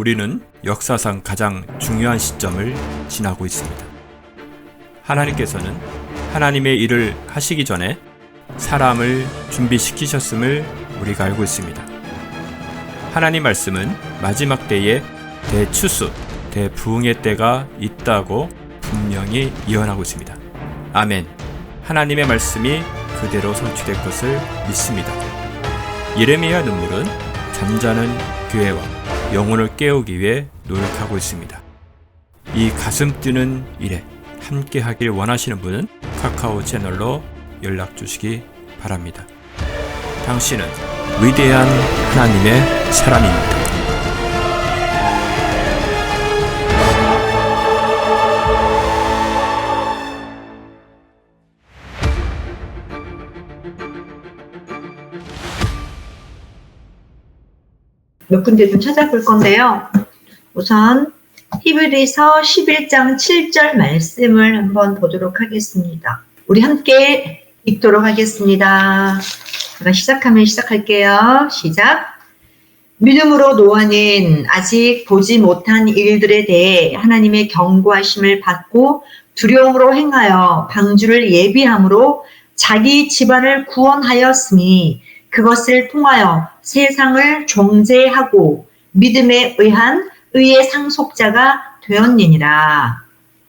우리는 역사상 가장 중요한 시점을 지나고 있습니다. 하나님께서는 하나님의 일을 하시기 전에 사람을 준비시키셨음을 우리가 알고 있습니다. 하나님 말씀은 마지막 때에 대추수, 대부흥의 때가 있다고 분명히 예언하고 있습니다. 아멘. 하나님의 말씀이 그대로 성취될 것을 믿습니다. 예레미야 눈물은 잠자는 교회와 영혼을 깨우기 위해 노력하고 있습니다. 이 가슴 뛰는 일에 함께 하길 원하시는 분은 카카오 채널로 연락 주시기 바랍니다. 당신은 위대한 하나님의 사람입니다. 몇 군데 좀 찾아볼 건데요. 우선 히브리서 11장 7절 말씀을 한번 보도록 하겠습니다. 우리 함께 읽도록 하겠습니다. 제가 시작하면 시작할게요. 시작. 믿음으로 노아는 아직 보지 못한 일들에 대해 하나님의 경고하심을 받고 두려움으로 행하여 방주를 예비함으로 자기 집안을 구원하였으니 그것을 통하여 세상을 정죄하고 믿음에 의한 의의 상속자가 되었느니라.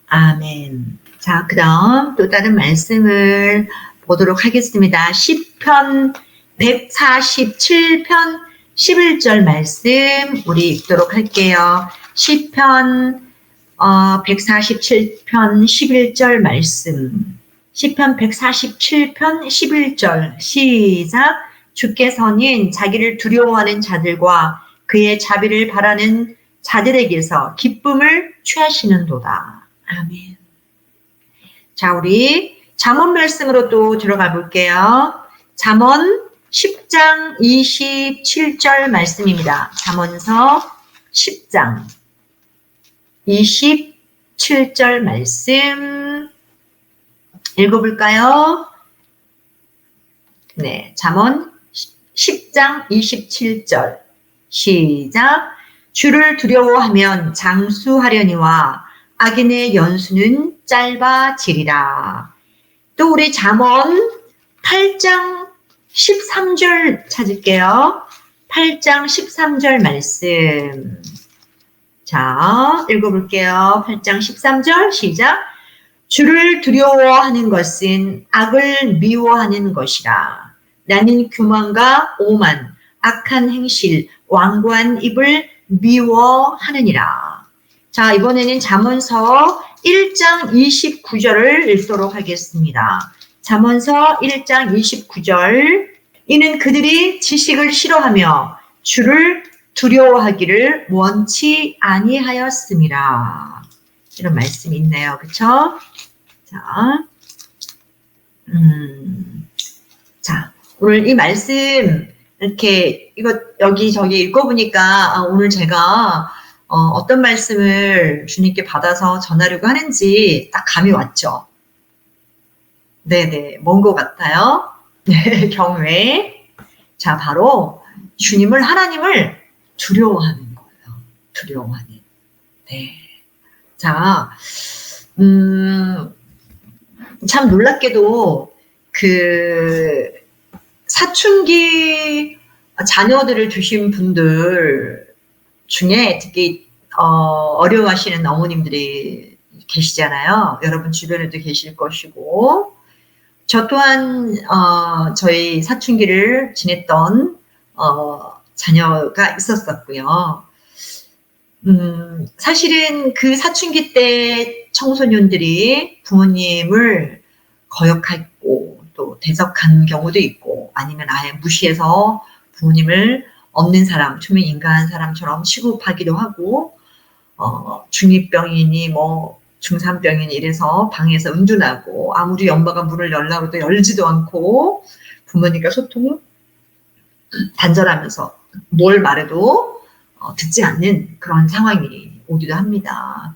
아멘. 자, 그 다음 또 다른 말씀을 보도록 하겠습니다. 시편 147편 11절 말씀 우리 읽도록 할게요. 시편 147편 11절 말씀. 시편 147편 11절 시작. 주께서는 자기를 두려워하는 자들과 그의 자비를 바라는 자들에게서 기쁨을 취하시는도다. 아멘. 자, 우리 잠언 말씀으로 또 들어가 볼게요. 잠언 10장 27절 말씀입니다. 잠언서 10장 27절 말씀 읽어볼까요? 네, 잠언 10장 27절 시작. 주를 두려워하면 장수하려니와 악인의 연수는 짧아지리라. 또 우리 잠언 8장 13절 찾을게요. 8장 13절 말씀. 자, 읽어볼게요. 8장 13절 시작. 주를 두려워하는 것은 악을 미워하는 것이라. 나는 교만과 오만, 악한 행실, 완고한 입을 미워하느니라. 자, 이번에는 잠언서 1장 29절을 읽도록 하겠습니다. 잠언서 1장 29절. 이는 그들이 지식을 싫어하며 주를 두려워하기를 원치 아니하였음이라. 이런 말씀이 있네요. 그쵸? 자, 자, 오늘 이 말씀 이렇게 이거 여기저기 읽어보니까 오늘 제가 어떤 말씀을 주님께 받아서 전하려고 하는지 딱 감이 왔죠. 네네, 뭔 것 같아요? 네, 경외. 자, 바로 주님을, 하나님을 두려워하는 거예요. 두려워하는. 네. 자, 참 놀랍게도 사춘기 자녀들을 두신 분들 중에 특히 어려워하시는 어머님들이 계시잖아요. 여러분 주변에도 계실 것이고, 저 또한 저희 사춘기를 지냈던 자녀가 있었었고요. 사실은 그 사춘기 때 청소년들이 부모님을 거역하고 또 대적한 경우도 있고, 아니면 아예 무시해서 부모님을 없는 사람, 투명 인간한 사람처럼 취급하기도 하고, 중2병이니 뭐 중3병이니 이래서 방에서 은둔하고, 아무리 엄마가 문을 열라고 해도 열지도 않고, 부모님과 소통 단절하면서 뭘 말해도 듣지 않는 그런 상황이 오기도 합니다.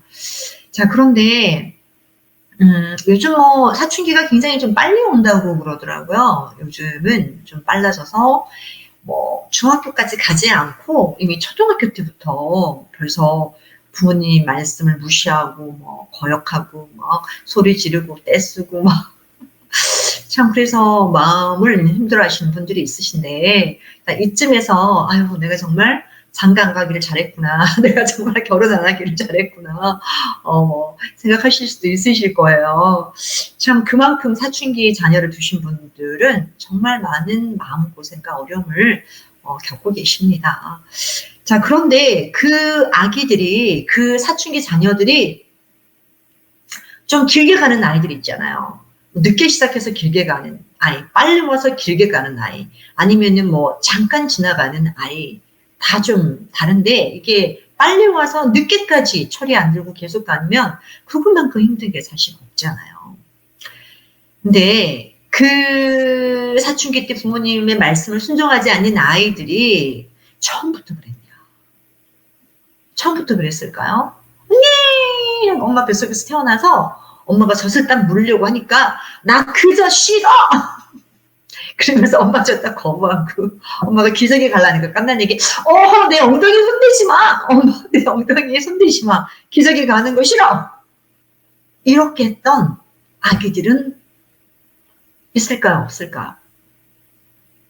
자, 그런데 요즘 뭐 사춘기가 굉장히 좀 빨리 온다고 그러더라고요. 요즘은 좀 빨라져서 뭐 중학교까지 가지 않고 이미 초등학교 때부터 벌써 부모님 말씀을 무시하고 뭐 거역하고 막 소리 지르고 떼쓰고 막 참 그래서 마음을 힘들어하시는 분들이 있으신데 이쯤에서 아유 내가 정말 장가 안 가기를 잘했구나. 내가 정말 결혼 안 하기를 잘했구나. 생각하실 수도 있으실 거예요. 참 그만큼 사춘기 자녀를 두신 분들은 정말 많은 마음고생과 어려움을 겪고 계십니다. 자, 그런데 그 아기들이, 그 사춘기 자녀들이 좀 길게 가는 아이들 있잖아요. 늦게 시작해서 길게 가는 아이, 빨리 와서 길게 가는 아이, 아니면은 뭐 잠깐 지나가는 아이, 다 좀 다른데 이게 빨리 와서 늦게까지 처리 안 들고 계속 가면 그것만큼 힘든 게 사실 없잖아요. 근데 그 사춘기 때 부모님의 말씀을 순종하지 않는 아이들이 처음부터 그랬냐? 처음부터 그랬을까요? 네! 엄마 뱃속에서 태어나서 엄마가 젖을 딱 물으려고 하니까 나 그저 싫어! 그러면서 엄마 줬다 거부하고 엄마가 기저귀 갈라니까 깐난 얘기 내 엉덩이에 손대지 마. 엄마 내 엉덩이에 손대지 마. 기저귀 가는 거 싫어. 이렇게 했던 아기들은 있을까요? 없을까요?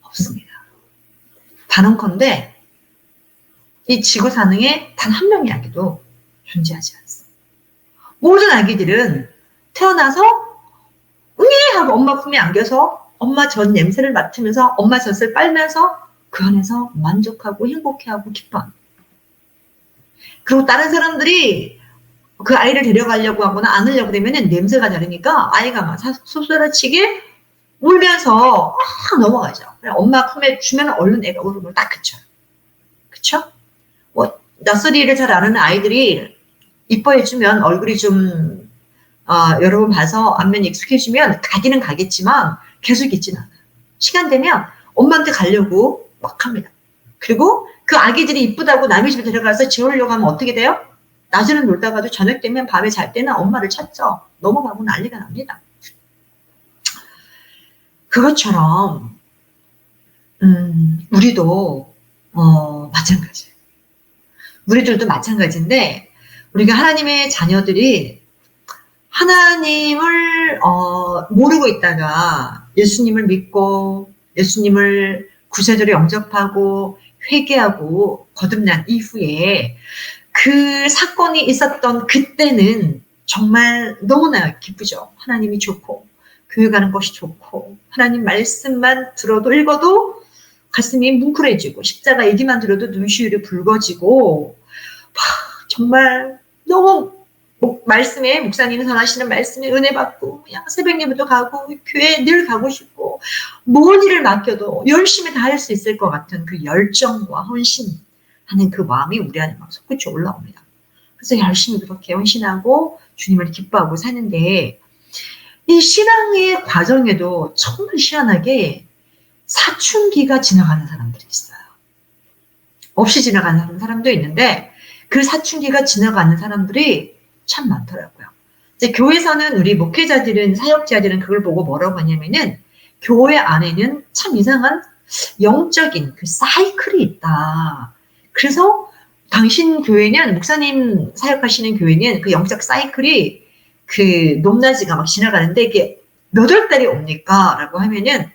없습니다. 단언컨대 이 지구상에 단 한 명의 아기도 존재하지 않습니다. 모든 아기들은 태어나서 응애 하고 엄마 품에 안겨서 엄마 젖 냄새를 맡으면서 엄마 젖을 빨면서 그 안에서 만족하고 행복해하고 기뻐합니다. 그리고 다른 사람들이 그 아이를 데려가려고 하거나 안으려고 되면 냄새가 다르니까 아이가 막 쏟아치게 울면서 넘어가죠. 엄마 품에 주면 얼른 애가 울음을 딱 그쳐요. 그쵸? 뭐 낯설이를 잘 아는 아이들이 이뻐해주면 얼굴이 좀 여러 번 봐서 안면 익숙해지면 가기는 가겠지만 계속 있지는 않아요. 시간 되면 엄마한테 가려고 막 합니다. 그리고 그 아기들이 이쁘다고 남의 집에 데려가서 재우려고 하면 어떻게 돼요? 낮에는 놀다가도 저녁 되면 밤에 잘 때는 엄마를 찾죠. 넘어가고 난리가 납니다. 그것처럼 우리도 마찬가지. 우리들도 마찬가지인데 우리가 하나님의 자녀들이 하나님을 모르고 있다가 예수님을 믿고 예수님을 구세주로 영접하고 회개하고 거듭난 이후에 그 사건이 있었던 그때는 정말 너무나 기쁘죠. 하나님이 좋고 교회 가는 것이 좋고 하나님 말씀만 들어도 읽어도 가슴이 뭉클해지고 십자가 얘기만 들어도 눈시울이 붉어지고 정말 너무 말씀에 목사님이 전하시는 말씀에 은혜 받고 그냥 새벽 예배도 가고 교회에 늘 가고 싶고 뭔 일을 맡겨도 열심히 다 할 수 있을 것 같은 그 열정과 헌신하는 그 마음이 우리 안에 막 솟구쳐 올라옵니다. 그래서 열심히 그렇게 헌신하고 주님을 기뻐하고 사는데 이 신앙의 과정에도 정말 희한하게 사춘기가 지나가는 사람들이 있어요. 없이 지나가는 사람도 있는데 그 사춘기가 지나가는 사람들이 참 많더라고요. 이제 교회에서는 우리 목회자들은 사역자들은 그걸 보고 뭐라고 하냐면은 교회 안에는 참 이상한 영적인 그 사이클이 있다. 그래서 당신 교회는 목사님 사역하시는 교회는 그 영적 사이클이 그 높낮이가 막 지나가는데 이게 몇 월 달이 옵니까? 라고 하면은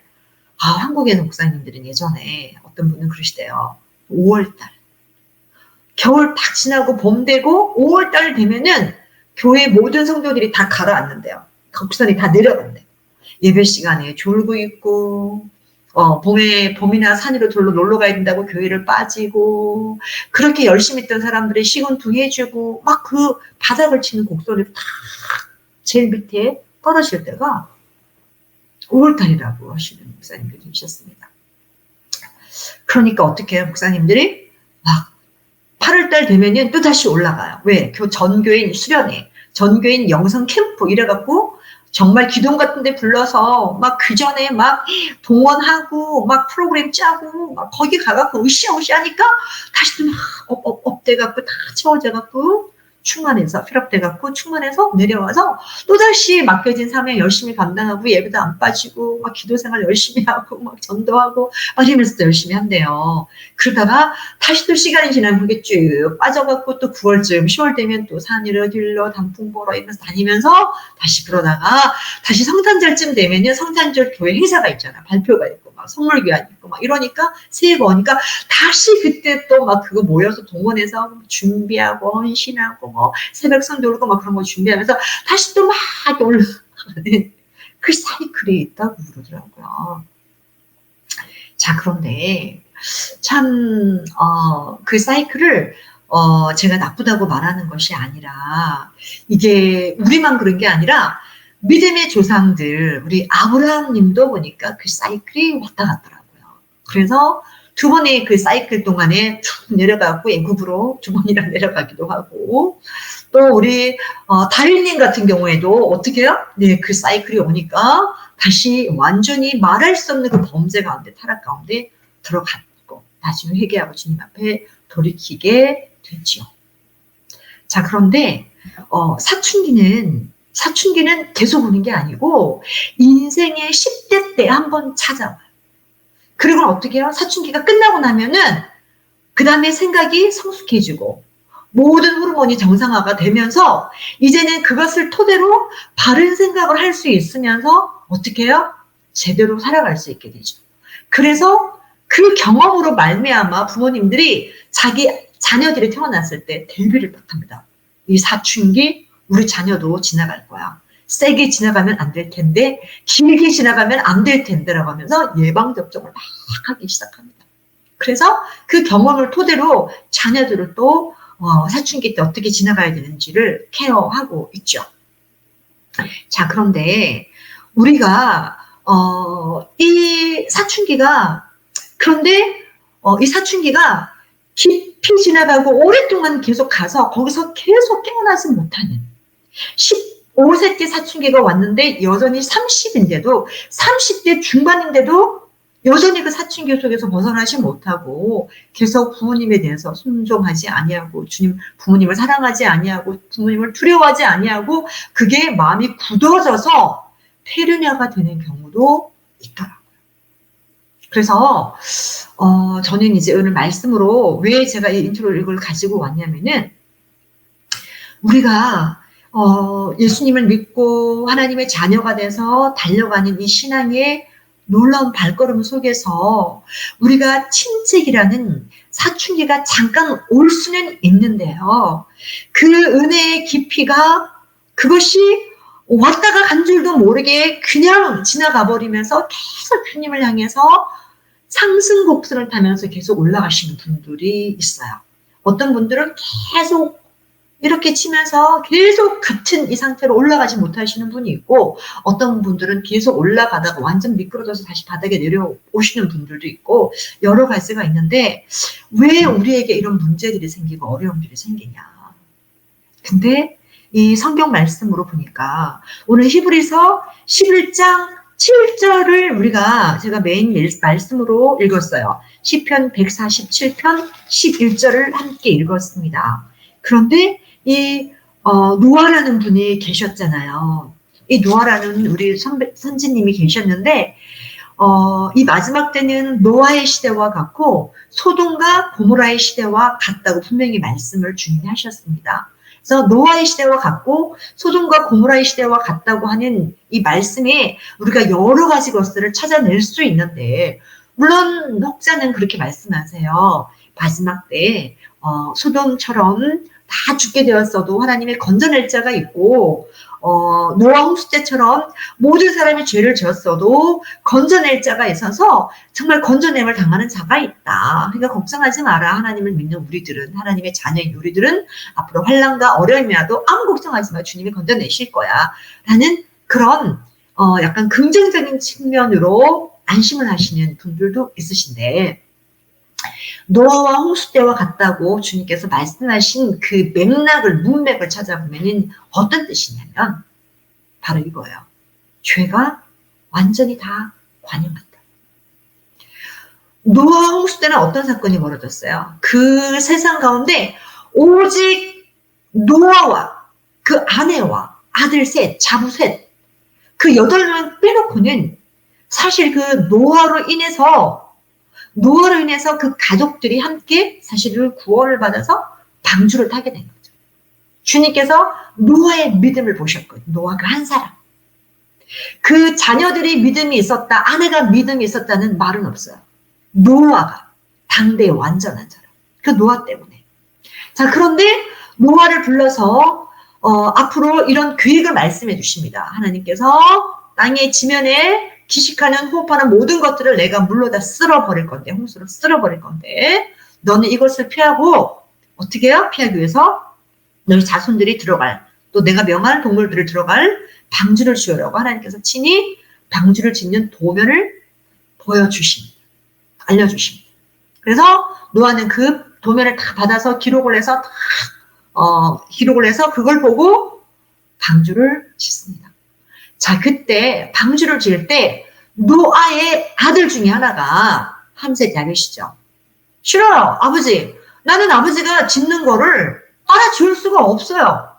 한국에는 목사님들은 예전에 어떤 분은 그러시대요. 5월 달. 겨울 딱 지나고 봄 되고 5월 달 되면은 교회 모든 성도들이 다 가라앉는데요. 곡선이 다 내려간대요. 예배 시간에 졸고 있고 봄이나 산으로 놀러 가야 된다고 교회를 빠지고 그렇게 열심히 있던 사람들이 시곤투 해주고 막 그 바닥을 치는 곡선이 다 제일 밑에 떨어질 때가 5월달이라고 하시는 목사님들이 계셨습니다. 그러니까 어떻게 해요? 목사님들이 막 8월달 되면은 또 다시 올라가요. 왜? 전교인 수련회, 전교인 영성 캠프 이래갖고 정말 기동 같은 데 불러서 막 그 전에 막 동원하고 막 프로그램 짜고 막 거기 가갖고 으쌰으쌰 하니까 다시 또 막 업돼갖고 다 채워져갖고 충만해서 피력돼갖고 충만해서 내려와서 또다시 맡겨진 사명 열심히 감당하고 예배도 안 빠지고 막 기도생활 열심히 하고 막 전도하고 막 이러면서 또 열심히 한대요. 그러다가 다시 또 시간이 지나면 그게 쭉 빠져갖고 또 9월쯤 10월 되면 또 산이러 들러 단풍 보러 이러면서 다니면서 다시 그러다가 다시 성탄절쯤 되면은 성탄절 교회 행사가 있잖아. 발표가 있고 막 선물 교환 있고 막 이러니까 새해가 오니까 다시 그때 또 막 그거 모여서 동원해서 준비하고 헌신하고 뭐 새벽 돌고 막 그런 거 준비하면서 다시 또 막 올라가는 그 사이클이 있다고 그러더라고요. 자, 그런데 참 그 사이클을 제가 나쁘다고 말하는 것이 아니라 이게 우리만 그런 게 아니라 믿음의 조상들 우리 아브라함 님도 보니까 그 사이클이 왔다 갔더라고요. 그래서 두 번의 그 사이클 동안에 툭 내려가고 애굽으로 두 번이나 내려가기도 하고 또 우리 다윗님 같은 경우에도 어떻게 해요? 네, 그 사이클이 오니까 다시 완전히 말할 수 없는 그 범죄 가운데 타락 가운데 들어갔고 나중에 회개하고 주님 앞에 돌이키게 됐죠. 자, 그런데 사춘기는 계속 오는 게 아니고 인생의 10대 때 한번 찾아와요. 그리고 어떻게 해요? 사춘기가 끝나고 나면은 그 다음에 생각이 성숙해지고 모든 호르몬이 정상화가 되면서 이제는 그것을 토대로 바른 생각을 할 수 있으면서 어떻게 해요? 제대로 살아갈 수 있게 되죠. 그래서 그 경험으로 말미암아 부모님들이 자기 자녀들이 태어났을 때 대비를 못합니다. 이 사춘기 우리 자녀도 지나갈 거야. 세게 지나가면 안 될 텐데 길게 지나가면 안 될 텐데라고 하면서 예방접종을 막 하기 시작합니다. 그래서 그 경험을 토대로 자녀들을 또 사춘기 때 어떻게 지나가야 되는지를 케어하고 있죠. 자, 그런데 우리가 이 사춘기가 깊이 지나가고 오랫동안 계속 가서 거기서 계속 깨어나지 못하는 15세 때 사춘기가 왔는데 여전히 30인데도 30대 중반인데도 여전히 그 사춘기 속에서 벗어나지 못하고 계속 부모님에 대해서 순종하지 아니하고 부모님을 사랑하지 아니하고 부모님을 두려워하지 아니하고 그게 마음이 굳어져서 폐륜녀가 되는 경우도 있더라고요. 그래서 저는 이제 오늘 말씀으로 왜 제가 이 인트로 이걸 가지고 왔냐면은 우리가 예수님을 믿고 하나님의 자녀가 돼서 달려가는 이 신앙의 놀라운 발걸음 속에서 우리가 침체기라는 사춘기가 잠깐 올 수는 있는데요. 그 은혜의 깊이가 그것이 왔다가 간 줄도 모르게 그냥 지나가 버리면서 계속 주님을 향해서 상승곡선을 타면서 계속 올라가시는 분들이 있어요. 어떤 분들은 계속 이렇게 치면서 계속 같은 이 상태로 올라가지 못하시는 분이 있고 어떤 분들은 계속 올라가다가 완전 미끄러져서 다시 바닥에 내려오시는 분들도 있고 여러 가지가 있는데 왜 우리에게 이런 문제들이 생기고 어려움들이 생기냐. 근데 이 성경 말씀으로 보니까 오늘 히브리서 11장 7절을 제가 메인 말씀으로 읽었어요. 시편 147편 11절을 함께 읽었습니다. 그런데 이 노아라는 분이 계셨잖아요. 이 노아라는 우리 선지님이 계셨는데 이 마지막 때는 노아의 시대와 같고 소돔과 고모라의 시대와 같다고 분명히 말씀을 주님이 하셨습니다. 그래서 노아의 시대와 같고 소돔과 고모라의 시대와 같다고 하는 이 말씀에 우리가 여러 가지 것들을 찾아낼 수 있는데 물론 혹자는 그렇게 말씀하세요. 마지막 때 소돔처럼 다 죽게 되었어도 하나님의 건져낼 자가 있고 노아 홍수 때처럼 모든 사람이 죄를 지었어도 건져낼 자가 있어서 정말 건져냄을 당하는 자가 있다. 그러니까 걱정하지 마라. 하나님을 믿는 우리들은 하나님의 자녀인 우리들은 앞으로 환난과 어려움이 와도 아무 걱정하지 마. 주님이 건져내실 거야. 라는 그런 약간 긍정적인 측면으로 안심을 하시는 분들도 있으신데 노아와 홍수 때와 같다고 주님께서 말씀하신 그 문맥을 찾아보면 어떤 뜻이냐면 바로 이거예요. 죄가 완전히 다 관영한다. 노아와 홍수 때는 어떤 사건이 벌어졌어요? 그 세상 가운데 오직 노아와 그 아내와 아들 셋, 자부 셋, 그 8명 빼놓고는 사실 그 노아로 인해서 그 가족들이 함께 사실은 구원을 받아서 방주를 타게 된 거죠. 주님께서 노아의 믿음을 보셨거든요. 노아 그 한 사람. 그 자녀들이 믿음이 있었다, 아내가 믿음이 있었다는 말은 없어요. 노아가 당대의 완전한 사람. 그 노아 때문에. 자, 그런데 노아를 불러서 앞으로 이런 계획을 말씀해 주십니다. 하나님께서 땅의 지면에 기식하는 호흡하는 모든 것들을 내가 물로 다 쓸어버릴 건데, 홍수로 쓸어버릴 건데, 너는 이것을 피하고 어떻게 해요? 피하기 위해서 너희 자손들이 들어갈, 또 내가 명한 동물들을 들어갈 방주를 지으라고 하나님께서 친히 방주를 짓는 도면을 보여주십니다. 알려주십니다. 그래서 노아는 그 도면을 다 받아서 기록을 해서 그걸 보고 방주를 짓습니다. 자, 그때 방주를 지을 때 노아의 아들 중에 하나가 함셋 야벳이죠. 싫어요, 아버지. 나는 아버지가 짓는 거를 따라 지을 수가 없어요.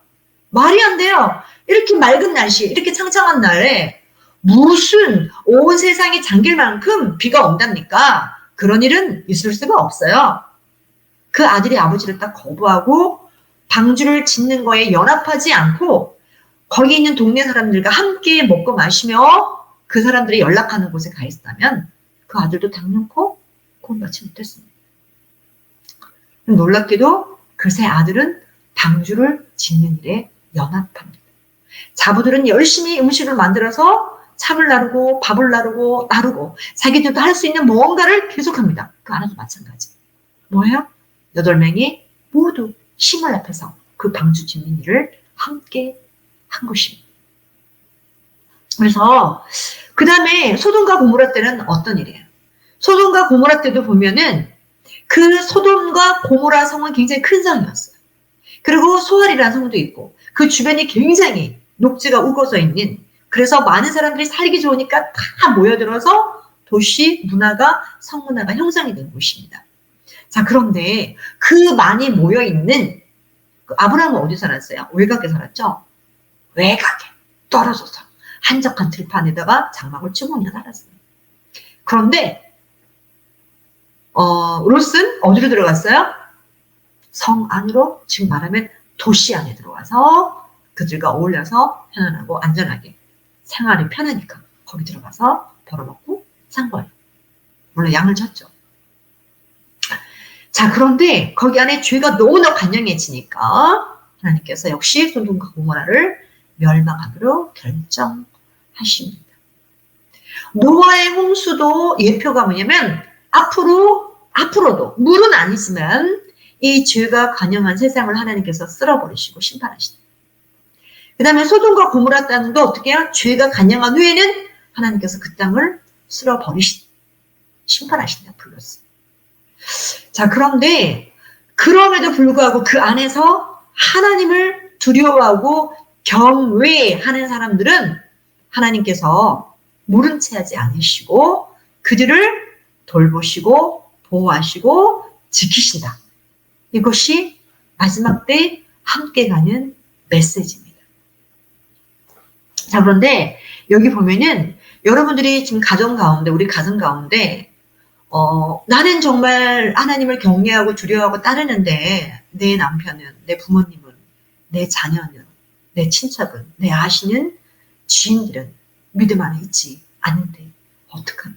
말이 안 돼요. 이렇게 맑은 날씨, 이렇게 창창한 날에 무슨 온 세상이 잠길 만큼 비가 온답니까? 그런 일은 있을 수가 없어요. 그 아들이 아버지를 딱 거부하고 방주를 짓는 거에 연합하지 않고 거기 있는 동네 사람들과 함께 먹고 마시며 그 사람들이 연락하는 곳에 가 있었다면 그 아들도 당연코 구원받지 못했습니다. 놀랍게도 그 세 아들은 방주를 짓는 일에 연합합니다. 자부들은 열심히 음식을 만들어서 참을 나르고 밥을 나르고 자기들도 할 수 있는 무언가를 계속합니다. 그 아내도 마찬가지. 뭐예요? 8명이 모두 힘을 합해서 그 방주 짓는 일을 함께 한 것입니다. 그래서 그 다음에 소돔과 고모라 때는 어떤 일이에요? 소돔과 고모라 때도 보면은 그 소돔과 고모라 성은 굉장히 큰 성이었어요. 그리고 소알이라는 성도 있고 그 주변이 굉장히 녹지가 우거져 있는, 그래서 많은 사람들이 살기 좋으니까 다 모여들어서 도시 문화가, 성문화가 형성이 된 곳입니다. 자, 그런데 그 많이 모여있는 아브라함은 어디 살았어요? 외곽에 살았죠? 외곽에 떨어져서 한적한 들판에다가 장막을 치고 그냥 살았어요. 그런데 롯은 어디로 들어갔어요? 성 안으로, 지금 말하면 도시 안에 들어와서 그들과 어울려서 편안하고 안전하게 생활이 편하니까 거기 들어가서 벌어먹고 산 거예요. 물론 양을 쳤죠. 자, 그런데 거기 안에 죄가 너무나 관영해지니까 하나님께서 역시 소돔과 고모라를 멸망하기로 결정하십니다. 노아의 홍수도 예표가 뭐냐면 앞으로도 물은 아니지만 이 죄가 관영한 세상을 하나님께서 쓸어버리시고 심판하신다. 그 다음에 소돔과 고모라 땅도 어떻게 해요? 죄가 관영한 후에는 하나님께서 그 땅을 쓸어버리신다. 심판하신다. 불렀어요. 자, 그런데 그럼에도 불구하고 그 안에서 하나님을 두려워하고 경외하는 사람들은 하나님께서 모른 채 하지 않으시고 그들을 돌보시고 보호하시고 지키신다. 이것이 마지막 때 함께 가는 메시지입니다. 자, 그런데 여기 보면은 여러분들이 지금 우리 가정 가운데 나는 정말 하나님을 경외하고 두려워하고 따르는데 내 남편은, 내 부모님은, 내 자녀는, 내 친척은, 내 아시는 지인들은 믿음 안에 있지 않는데 어떡하냐?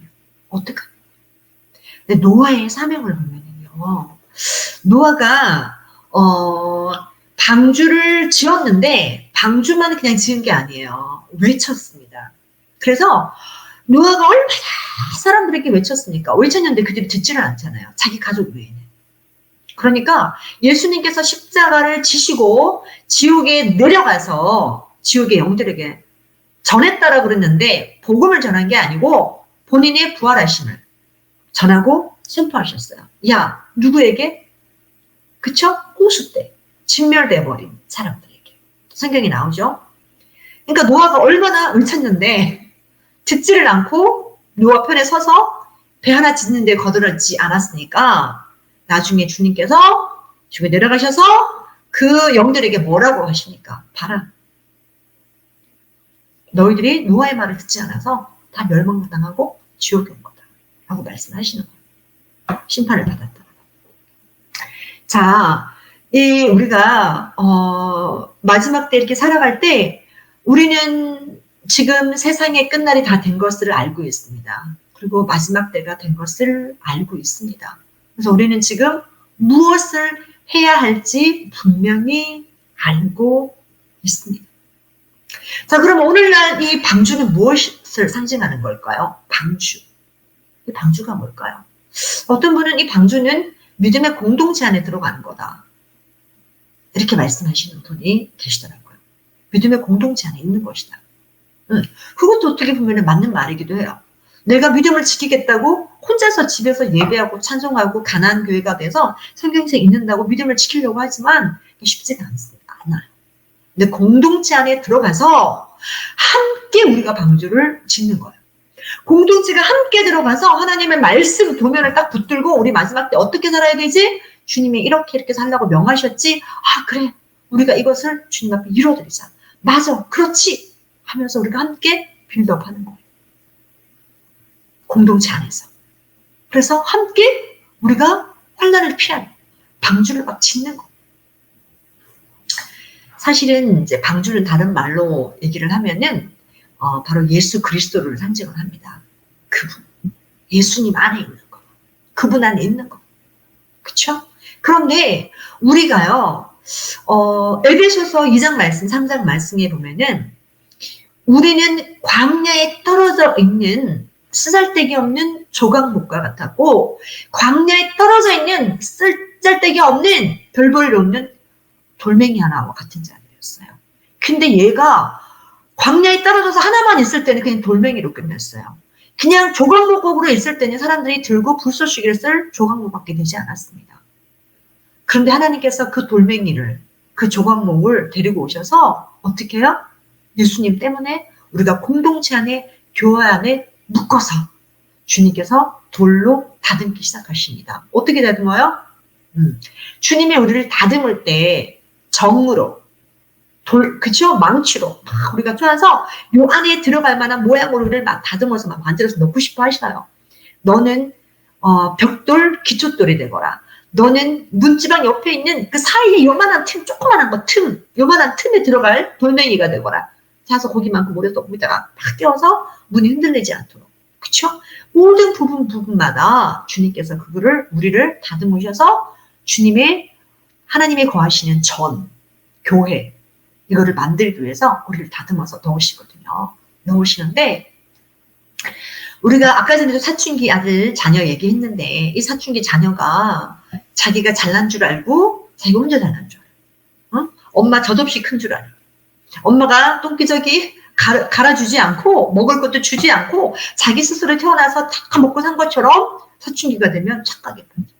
근데 노아의 사명을 보면요, 노아가 방주를 지었는데 방주만 그냥 지은 게 아니에요. 외쳤습니다. 그래서 노아가 얼마나 사람들에게 외쳤습니까? 외쳤는데 그들이 듣지를 않잖아요. 자기 가족 외에는. 그러니까 예수님께서 십자가를 지시고 지옥에 내려가서 지옥의 영들에게 전했다라고 그랬는데 복음을 전한 게 아니고 본인의 부활하심을 전하고 선포하셨어요. 야, 누구에게? 그쵸? 홍수 때 진멸돼 버린 사람들에게. 성경이 나오죠. 그러니까 노아가 얼마나 외쳤는데 듣지를 않고 노아 편에 서서 배 하나 짓는데 거들었지 않았으니까 나중에 주님께서 지옥에 내려가셔서 그 영들에게 뭐라고 하십니까? 봐라. 너희들이 노아의 말을 듣지 않아서 다 멸망당하고 지옥에 온 거다. 라고 말씀하시는 거예요. 심판을 받았다. 자, 우리가 마지막 때 이렇게 살아갈 때 우리는 지금 세상의 끝날이 다 된 것을 알고 있습니다. 그리고 마지막 때가 된 것을 알고 있습니다. 그래서 우리는 지금 무엇을 해야 할지 분명히 알고 있습니다. 자, 그럼 오늘날 이 방주는 무엇을 상징하는 걸까요? 방주. 이 방주가 뭘까요? 어떤 분은 이 방주는 믿음의 공동체 안에 들어가는 거다. 이렇게 말씀하시는 분이 계시더라고요. 믿음의 공동체 안에 있는 것이다. 그것도 어떻게 보면 맞는 말이기도 해요. 내가 믿음을 지키겠다고 혼자서 집에서 예배하고 찬송하고 가난한 교회가 돼서 성경에서 있는다고 믿음을 지키려고 하지만 쉽지가 않아요. 근데 공동체 안에 들어가서 함께 우리가 방주를 짓는 거예요. 공동체가 함께 들어가서 하나님의 말씀 도면을 딱 붙들고 우리 마지막 때 어떻게 살아야 되지? 주님이 이렇게 살라고 명하셨지? 아, 그래. 우리가 이것을 주님 앞에 이뤄드리자. 맞아. 그렇지. 하면서 우리가 함께 빌드업 하는 거예요. 공동체 안에서. 그래서 함께 우리가 환난을 피하는 방주를 막 짓는 거. 사실은 이제 방주는 다른 말로 얘기를 하면은 바로 예수 그리스도를 상징을 합니다. 그분, 예수님 안에 있는 거, 그분 안에 있는 거, 그렇죠? 그런데 우리가요, 에베소서 2장 말씀, 3장 말씀에 보면은 우리는 광야에 떨어져 있는 쓰잘데기 없는 조각목과 같았고 광야에 떨어져 있는 쓰잘데기 없는 별 볼 일 없는 돌멩이 하나와 같은 자리였어요. 근데 얘가 광야에 떨어져서 하나만 있을 때는 그냥 돌멩이로 끝냈어요. 그냥 조각목으로 있을 때는 사람들이 들고 불쏘시개를 쓸 조각목밖에 되지 않았습니다. 그런데 하나님께서 그 돌멩이를, 그 조각목을 데리고 오셔서 어떻게 해요? 예수님 때문에 우리가 공동체 안에, 교회 안에 묶어서 주님께서 돌로 다듬기 시작하십니다. 어떻게 다듬어요? 주님이 우리를 다듬을 때 정으로, 그쵸? 망치로 우리가 쪼아서 요 안에 들어갈 만한 모양으로 우리를 막 다듬어서 막 만들어서 넣고 싶어 하시나요? 너는 벽돌, 기초돌이 되거라. 너는 문지방 옆에 있는 그 사이에 요만한 틈, 조그만한 거 요만한 틈에 들어갈 돌멩이가 되거라. 자서 거기만큼 모래도 거기다가 팍 떼어서 문이 흔들리지 않도록. 그쵸? 모든 부분마다 주님께서 그거를, 우리를 다듬으셔서 주님의, 하나님의 거하시는 전, 교회, 이거를 만들기 위해서 우리를 다듬어서 넣으시거든요. 넣으시는데, 우리가 아까 전에도 사춘기 아들 자녀 얘기했는데, 이 사춘기 자녀가 자기가 잘난 줄 알고, 자기가 혼자 잘난 줄 알아요. 엄마 젖없이 큰 줄 알아요. 엄마가 똥기저귀 갈아주지 않고, 먹을 것도 주지 않고, 자기 스스로 태어나서 다 먹고 산 것처럼 사춘기가 되면 착각이 됩니다.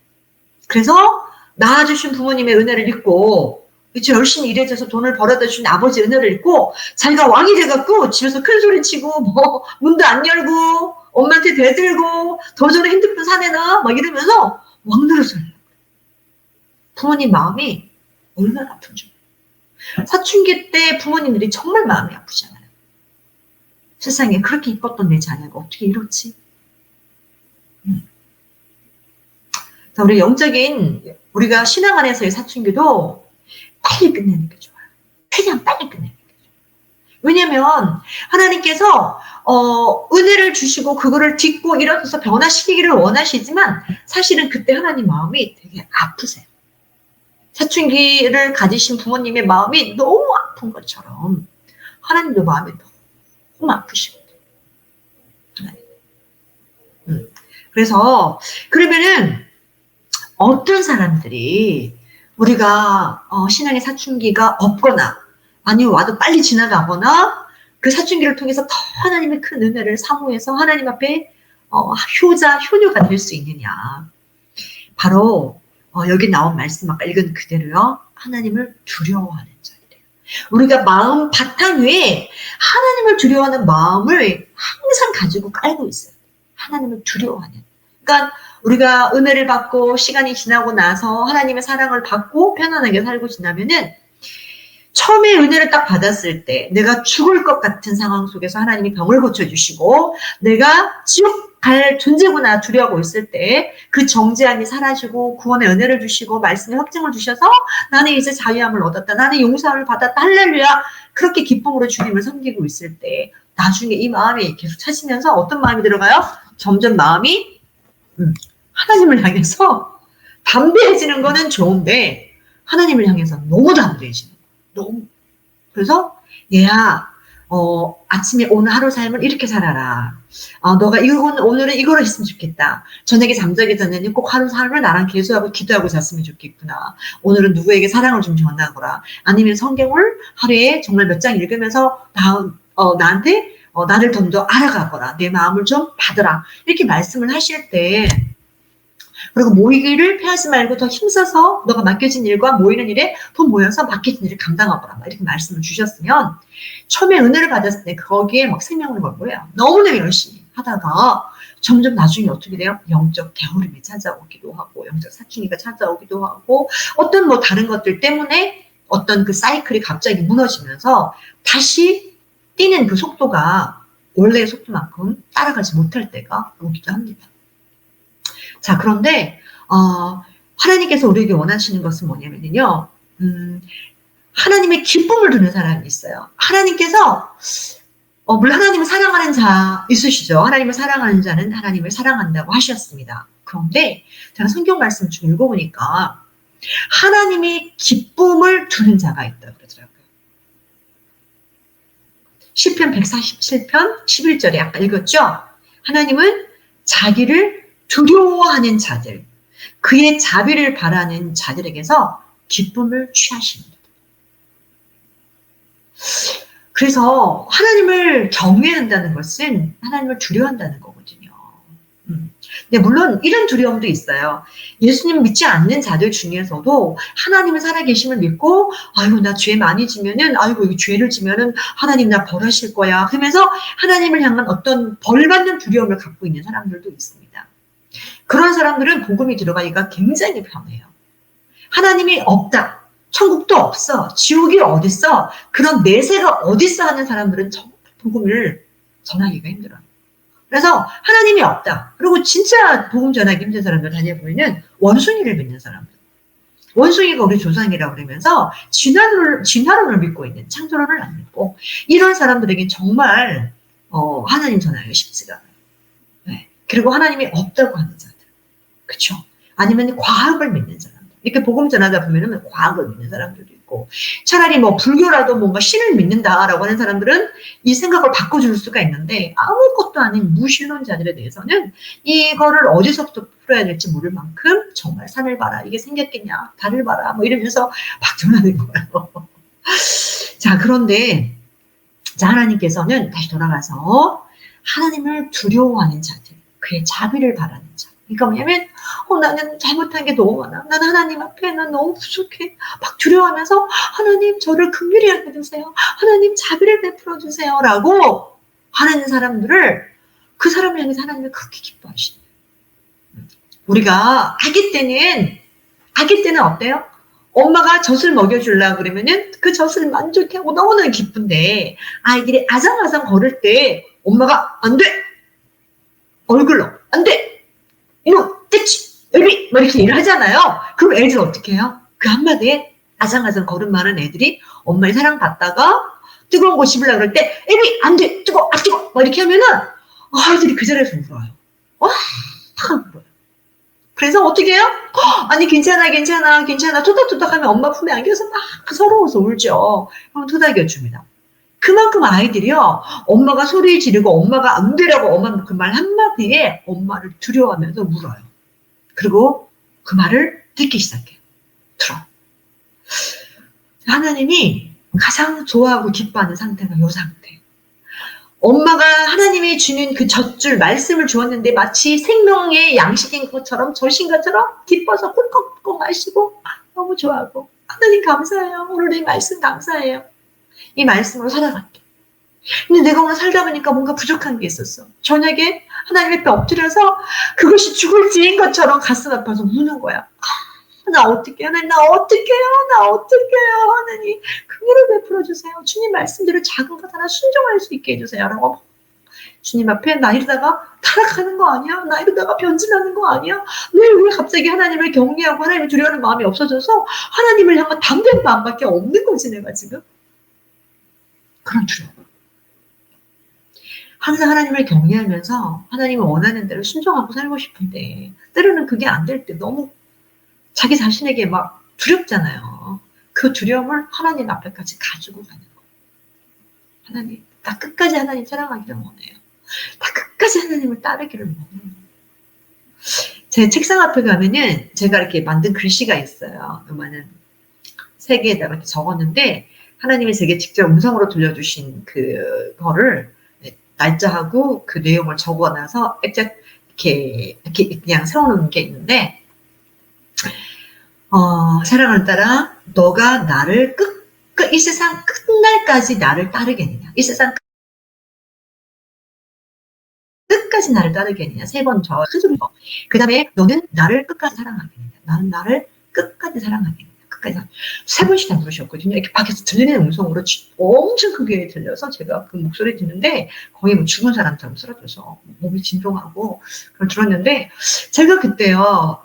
그래서 낳아주신 부모님의 은혜를 잊고, 그치, 열심히 일해줘서 돈을 벌어다 주신 아버지 은혜를 잊고, 자기가 왕이 돼갖고, 집에서 큰 소리 치고, 문도 안 열고, 엄마한테 대들고, 더 전에 핸드폰 사내나, 막 이러면서 왕노릇을 해요. 부모님 마음이 얼마나 아픈지. 사춘기 때 부모님들이 정말 마음이 아프잖아요. 세상에 그렇게 이뻤던 내 자녀가 어떻게 이렇지? 자, 우리 영적인, 우리가 신앙 안에서의 사춘기도 빨리 끝내는 게 좋아요. 최대한 빨리 끝내는 게 좋아요. 왜냐면 하나님께서 은혜를 주시고 그거를 딛고 일어서서 변화시키기를 원하시지만 사실은 그때 하나님 마음이 되게 아프세요. 사춘기를 가지신 부모님의 마음이 너무 아픈 것처럼 하나님도 마음이 너무 아프시거든요. 그래서 그러면은 어떤 사람들이 우리가 신앙의 사춘기가 없거나 아니면 와도 빨리 지나가거나 그 사춘기를 통해서 더 하나님의 큰 은혜를 사모해서 하나님 앞에 효자, 효녀가 될 수 있느냐. 바로 여기 나온 말씀 아까 읽은 그대로요. 하나님을 두려워하는 자들이에요. 우리가 마음 바탕 위에 하나님을 두려워하는 마음을 항상 가지고 깔고 있어요. 하나님을 두려워하는. 그러니까 우리가 은혜를 받고 시간이 지나고 나서 하나님의 사랑을 받고 편안하게 살고 지나면은 처음에 은혜를 딱 받았을 때 내가 죽을 것 같은 상황 속에서 하나님이 병을 고쳐주시고 내가 지옥 갈 존재구나 두려워하고 있을 때 그 정죄함이 사라지고 구원의 은혜를 주시고 말씀의 확증을 주셔서 나는 이제 자유함을 얻었다. 나는 용서를 받았다. 할렐루야. 그렇게 기쁨으로 주님을 섬기고 있을 때 나중에 이 마음이 계속 차시면서 어떤 마음이 들어가요? 점점 마음이 하나님을 향해서 담대해지는 거는 좋은데 하나님을 향해서 너무 담대해지는 거예요. 너무. 그래서 얘야 아침에 오늘 하루 삶을 이렇게 살아라. 너가 오늘은 이거로 했으면 좋겠다. 저녁에 잠자기 전에는 꼭 하루 삶을 나랑 계수하고 기도하고 잤으면 좋겠구나. 오늘은 누구에게 사랑을 좀 전하거라. 아니면 성경을 하루에 정말 몇 장 읽으면서 나한테 나를 좀 더 알아가거라. 내 마음을 좀 받으라. 이렇게 말씀을 하실 때 그리고 모이기를 피하지 말고 더 힘써서 너가 맡겨진 일과 모이는 일에 더 모여서 맡겨진 일을 감당하거라. 이렇게 말씀을 주셨으면 처음에 은혜를 받았을 때 거기에 막 생명을 걸 거예요. 너무나 열심히 하다가 점점 나중에 어떻게 돼요? 영적 게으름이 찾아오기도 하고 영적 사춘기가 찾아오기도 하고 어떤 뭐 다른 것들 때문에 어떤 그 사이클이 갑자기 무너지면서 다시 뛰는 그 속도가 원래의 속도만큼 따라가지 못할 때가 오기도 합니다. 자, 그런데 하나님께서 우리에게 원하시는 것은 뭐냐면요. 하나님의 기쁨을 두는 사람이 있어요. 하나님께서 물론 하나님을 사랑하는 자 있으시죠. 하나님을 사랑하는 자는 하나님을 사랑한다고 하셨습니다. 그런데 제가 성경 말씀 좀 읽어보니까 하나님의 기쁨을 두는 자가 있다고 그러더라고요. 시편 147편 11절에 아까 읽었죠? 하나님은 자기를 두려워하는 자들, 그의 자비를 바라는 자들에게서 기쁨을 취하십니다. 그래서 하나님을 경외한다는 것은 하나님을 두려워한다는 거거든요. 근데 물론 이런 두려움도 있어요. 예수님 믿지 않는 자들 중에서도 하나님은 살아계심을 믿고 아이고 나 죄 많이 지면은 아이고 이 죄를 지면은 하나님 나 벌하실 거야. 그러면서 하나님을 향한 어떤 벌받는 두려움을 갖고 있는 사람들도 있습니다. 그런 사람들은 복음이 들어가기가 굉장히 편해요. 하나님이 없다. 천국도 없어. 지옥이 어딨어. 그런 내세가 어딨어 하는 사람들은 정말 복음을 전하기가 힘들어요. 그래서 하나님이 없다. 그리고 진짜 복음 전하기 힘든 사람들 다녀보면 원숭이를 믿는 사람들. 원숭이가 우리 조상이라고 그러면서 진화론을 믿고 있는 창조론을 안 믿고 이런 사람들에게 정말 하나님 전하기가 쉽지가 않아요. 네. 그리고 하나님이 없다고 하는 자들. 그렇죠? 아니면 과학을 믿는 사람들. 이렇게 복음 전하다 보면은 과학을 믿는 사람들도 있고 차라리 뭐 불교라도 뭔가 신을 믿는다라고 하는 사람들은 이 생각을 바꿔줄 수가 있는데 아무것도 아닌 무신론자들에 대해서는 이거를 어디서부터 풀어야 될지 모를 만큼 정말 산을 봐라 이게 생겼겠냐 달을 봐라 뭐 이러면서 막 전하는 거예요. 자, 그런데 자, 하나님께서는 다시 돌아가서 하나님을 두려워하는 자들, 그의 자비를 바라는 자. 그러니까 뭐냐면 나는 잘못한 게 너무 많아. 나는 하나님 앞에 난 너무 부족해. 막 두려워하면서 하나님 저를 긍휼히 여겨주세요. 하나님 자비를 베풀어 주세요. 라고 하는 사람들을 그 사람을 향해서 하나님을 그렇게 기뻐하시네요. 우리가 아기 때는 어때요? 엄마가 젖을 먹여주려고 그러면은 그 젖을 만족해하고 너무너무 기쁜데 아이들이 아장아장 걸을 때 엄마가 안 돼! 얼굴로 안 돼! 이놈, 떼치, 애비! 뭐 이렇게 일을 하잖아요. 그럼 애들 어떻게 해요? 그 한마디에 아장아장 걸음 많은 애들이 엄마의 사랑 받다가 뜨거운 거 씹으려고 그럴 때 애비! 안 돼! 뜨거워! 아, 뜨거워! 뭐 이렇게 하면은 아이들이 그 자리에서 울어요. 와! 울어요. 그래서 어떻게 해요? 아니 괜찮아 토닥토닥 하면 엄마 품에 안겨서 막 서러워서 울죠. 그럼 토닥여줍니다. 그만큼 아이들이요 엄마가 소리 지르고 엄마가 안 되라고 엄마 그 말 한마디에 엄마를 두려워하면서 울어요. 그리고 그 말을 듣기 시작해요. 들어. 하나님이 가장 좋아하고 기뻐하는 상태가 이 상태. 엄마가 하나님이 주는 그 젖줄 말씀을 주었는데 마치 생명의 양식인 것처럼 젖인 것처럼 기뻐서 꿀꺽꿀꺽 마시고 너무 좋아하고 하나님 감사해요. 오늘 이 말씀 감사해요. 이 말씀으로 살아갈게. 근데 내가 오늘 살다 보니까 뭔가 부족한 게 있었어. 저녁에 하나님 앞에 엎드려서 그것이 죽을 지인 것처럼 가슴 아파서 우는 거야. 나 어떡해, 하나님, 나 어떡해요, 나 어떡해요, 하나님. 그거를 베풀어 주세요. 주님 말씀대로 작은 것 하나 순종할 수 있게 해주세요. 라고 주님 앞에 나 이러다가 타락하는 거 아니야? 나 이러다가 변질하는 거 아니야? 왜 갑자기 하나님을 경외하고 하나님을 두려워하는 마음이 없어져서 하나님을 향한 담대한 마음밖에 없는 거지, 내가 지금? 그런 두려움. 항상 하나님을 경외하면서 하나님을 원하는 대로 순종하고 살고 싶은데 때로는 그게 안 될 때 너무 자기 자신에게 막 두렵잖아요. 그 두려움을 하나님 앞에까지 가지고 가는 거예요. 하나님, 나 끝까지 하나님 사랑하기를 원해요. 나 끝까지 하나님을 따르기를 원해요. 제 책상 앞에 가면은 제가 이렇게 만든 글씨가 있어요. 요만한 세 개에다가 이렇게 적었는데 하나님이 제게 직접 음성으로 들려주신 그거를 날짜하고 그 내용을 적어놔서 이렇게 그냥 세워놓은 게 있는데 사랑하는 딸아, 너가 나를 이 세상 끝날까지 나를 따르겠느냐? 이 세상 끝까지 나를 따르겠느냐? 3번 저 크게 그 다음에 너는 나를 끝까지 사랑하겠느냐? 나는 나를 끝까지 사랑하겠느냐? 끝까지 3번씩 다 물으셨거든요. 이렇게 밖에서 들리는 음성으로 엄청 크게 들려서 제가 그 목소리 듣는데 거의 뭐 죽은 사람처럼 쓰러져서 몸이 진동하고 그걸 들었는데 제가 그때요.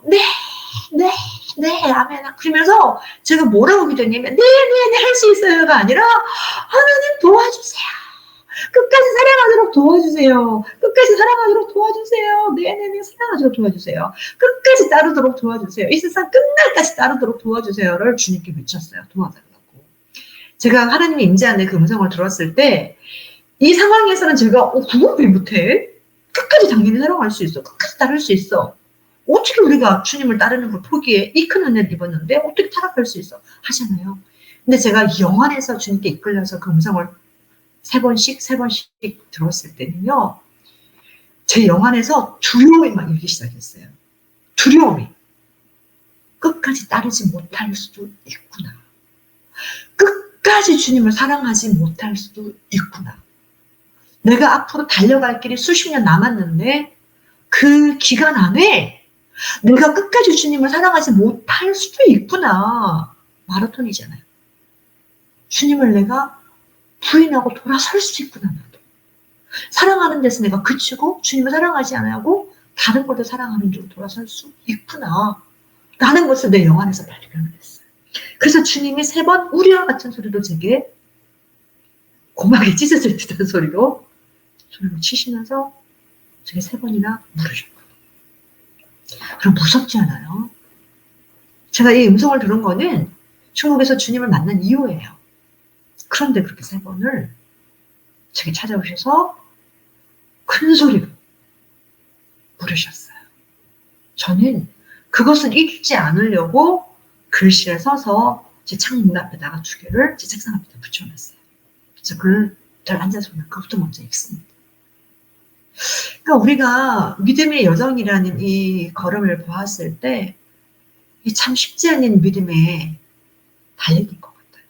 네, 아멘. 그러면서 제가 뭐라고 기도했냐면, 네, 할 수 있어요가 아니라, 하나님 도와주세요. 끝까지 사랑하도록 도와주세요. 끝까지 사랑하도록 도와주세요. 네, 사랑하도록 도와주세요. 끝까지 따르도록 도와주세요. 이 세상 끝날까지 따르도록 도와주세요를 주님께 외쳤어요. 도와달라고. 제가 하나님의 임재하는 그 음성을 들었을 때, 이 상황에서는 제가, 그걸 왜 못해? 끝까지 당연히 사랑할 수 있어. 끝까지 따를 수 있어. 어떻게 우리가 주님을 따르는 걸 포기해? 이 큰 은혜를 입었는데 어떻게 타락할 수 있어? 하잖아요. 근데 제가 영 안에서 주님께 이끌려서 그 음성을 3번씩 들었을 때는요. 제 영 안에서 두려움이 막 일기 시작했어요. 두려움이. 끝까지 따르지 못할 수도 있구나. 끝까지 주님을 사랑하지 못할 수도 있구나. 내가 앞으로 달려갈 길이 수십 년 남았는데 그 기간 안에 내가 끝까지 주님을 사랑하지 못할 수도 있구나. 마라톤이잖아요. 주님을 내가 부인하고 돌아설 수도 있구나. 나도. 사랑하는 데서 내가 그치고 주님을 사랑하지 않고 다른 것을 사랑하는 쪽으로 돌아설 수 있구나. 라는 것을 내 영 안에서 발견을 했어요. 그래서 주님이 3번 우리와 같은 소리로 제게 고막에 찢어질 듯한 소리로 치시면서 제게 3번이나 물으셨고 그럼 무섭지 않아요? 제가 이 음성을 들은 거는 천국에서 주님을 만난 이후예요. 그런데 그렇게 3번을 제게 찾아오셔서 큰 소리로 물으셨어요. 저는 그것을 잊지 않으려고 글씨를 써서 제 창문 앞에다가 2개를 제 책상 앞에다 붙여놨어요. 그래서 그걸 앉아서 그것부터 먼저 읽습니다. 그러니까 우리가 믿음의 여정이라는 이 걸음을 보았을 때 참 쉽지 않은 믿음의 달리기인 것 같아요.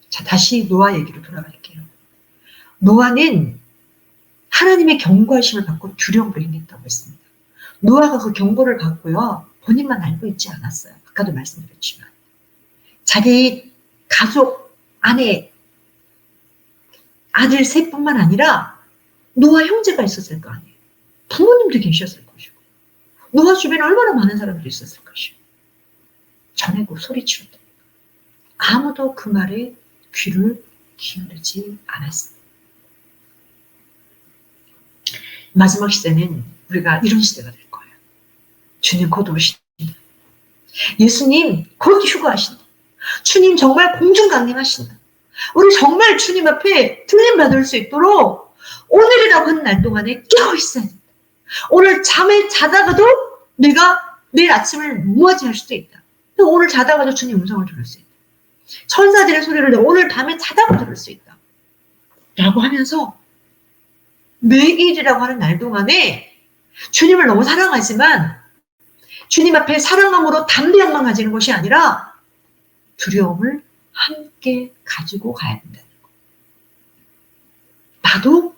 자, 다시 노아 얘기로 돌아갈게요. 노아는 하나님의 경고하심을 받고 두려움으로 행했다고 했습니다. 노아가 그 경고를 받고요. 본인만 알고 있지 않았어요. 아까도 말씀드렸지만. 자기 가족, 아내, 아들 셋뿐만 아니라 노아 형제가 있었을 거 아니에요. 부모님도 계셨을 것이고 노아 주변에 얼마나 많은 사람들이 있었을 것이고 전해고 소리치렀다. 아무도 그 말에 귀를 기울이지 않았습니다. 마지막 시대는 우리가 이런 시대가 될 거예요. 주님 곧 오신다. 예수님 곧 휴가하신다. 주님 정말 공중강림하신다. 우리 정말 주님 앞에 들림받을 수 있도록 오늘이라고 하는 날 동안에 깨어 있어야 된다. 오늘 잠에 자다가도 내가 내일 아침을 무아지할 수도 있다. 오늘 자다가도 주님 음성을 들을 수 있다. 천사들의 소리를 내가 오늘 밤에 자다가 들을 수 있다. 라고 하면서 매일이라고 하는 날 동안에 주님을 너무 사랑하지만 주님 앞에 사랑함으로 담대함만 가지는 것이 아니라 두려움을 함께 가지고 가야 된다는 거. 나도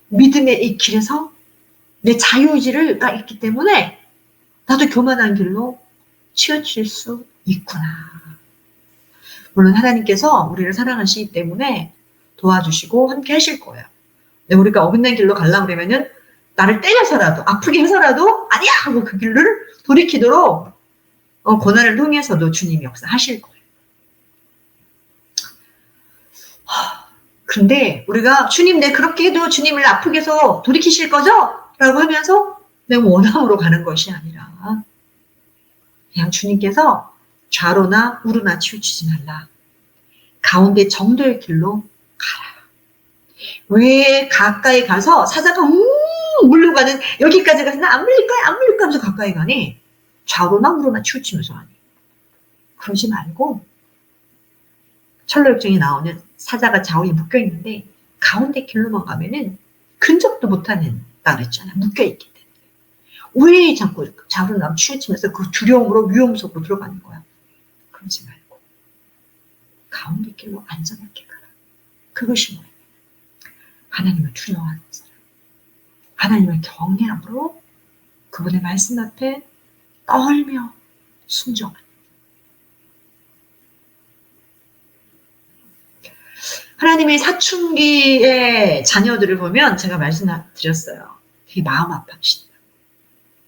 믿음의 이 길에서 내 자유의지가 있기 때문에 나도 교만한 길로 치우칠 수 있구나. 물론 하나님께서 우리를 사랑하시기 때문에 도와주시고 함께 하실 거예요. 근데 우리가 어긋난 길로 가려고 그러면은 나를 때려서라도 아프게 해서라도 아니야 하고 그 길을 돌이키도록 고난을 통해서도 주님이 역사하실 거예요. 근데 우리가 주님 내 그렇게 해도 주님을 아프게 해서 돌이키실 거죠? 라고 하면서 내 원함으로 가는 것이 아니라 그냥 주님께서 좌로나 우로나 치우치지 말라. 가운데 정도의 길로 가라. 왜 가까이 가서 사자가 물려가는 여기까지 가서 나 안 물릴 거야 안 물릴 거야 하면서 가까이 가니 좌로나 우로나 치우치면서 하니 그러지 말고 철로역정에 나오는 사자가 좌우에 묶여있는데 가운데 길로만 가면은 근접도 못하는 다 그랬잖아. 묶여있기 때문에 왜 자꾸 좌우로나 치우치면서 그 두려움으로 위험 속으로 들어가는 거야. 그러지 말고 가운데 길로 안전하게 가라. 그것이 뭐예요? 하나님을 두려워하는 사람, 하나님을 경외함으로 그분의 말씀 앞에 떨며 순종하는. 하나님의 사춘기의 자녀들을 보면 제가 말씀드렸어요. 되게 마음 아파하시다.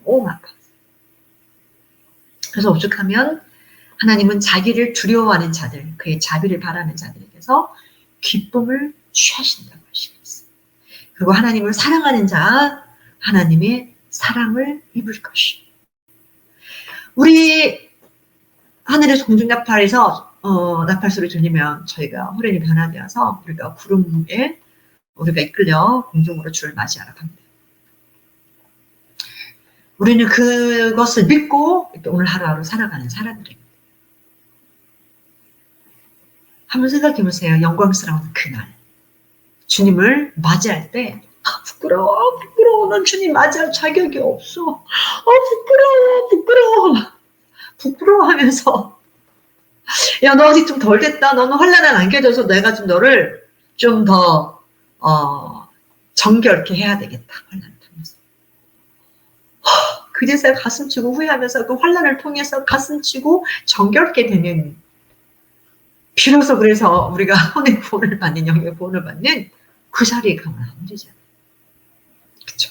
너무 아파. 그래서 오죽하면 하나님은 자기를 두려워하는 자들, 그의 자비를 바라는 자들에게서 기쁨을 취하신다고 하시겠어요. 그리고 하나님을 사랑하는 자, 하나님의 사랑을 입을 것이. 우리 하늘에서 공중 나팔에서 나팔 소리 들리면 저희가 호련히 변화되어서 우리가 구름에 우리가 이끌려 공중으로 주를 맞이하러 갑니다. 우리는 그것을 믿고 오늘 하루하루 살아가는 사람들입니다. 한번 생각해 보세요. 영광스러운 그날. 주님을 맞이할 때 부끄러워. 난 주님 맞이할 자격이 없어. 부끄러워. 부끄러워하면서 야, 너 아직 좀 덜 됐다. 너는 환난을 안 깨져서 내가 좀 너를 좀 더 정결케 해야 되겠다. 환난을 통해서. 그제서야 가슴 치고 후회하면서 그 환난을 통해서 가슴 치고 정결케 되는, 비로소 그래서 우리가 혼의 구원을 받는, 영의 구원을 받는 그 자리에 가면 안 되잖아요. 그렇죠?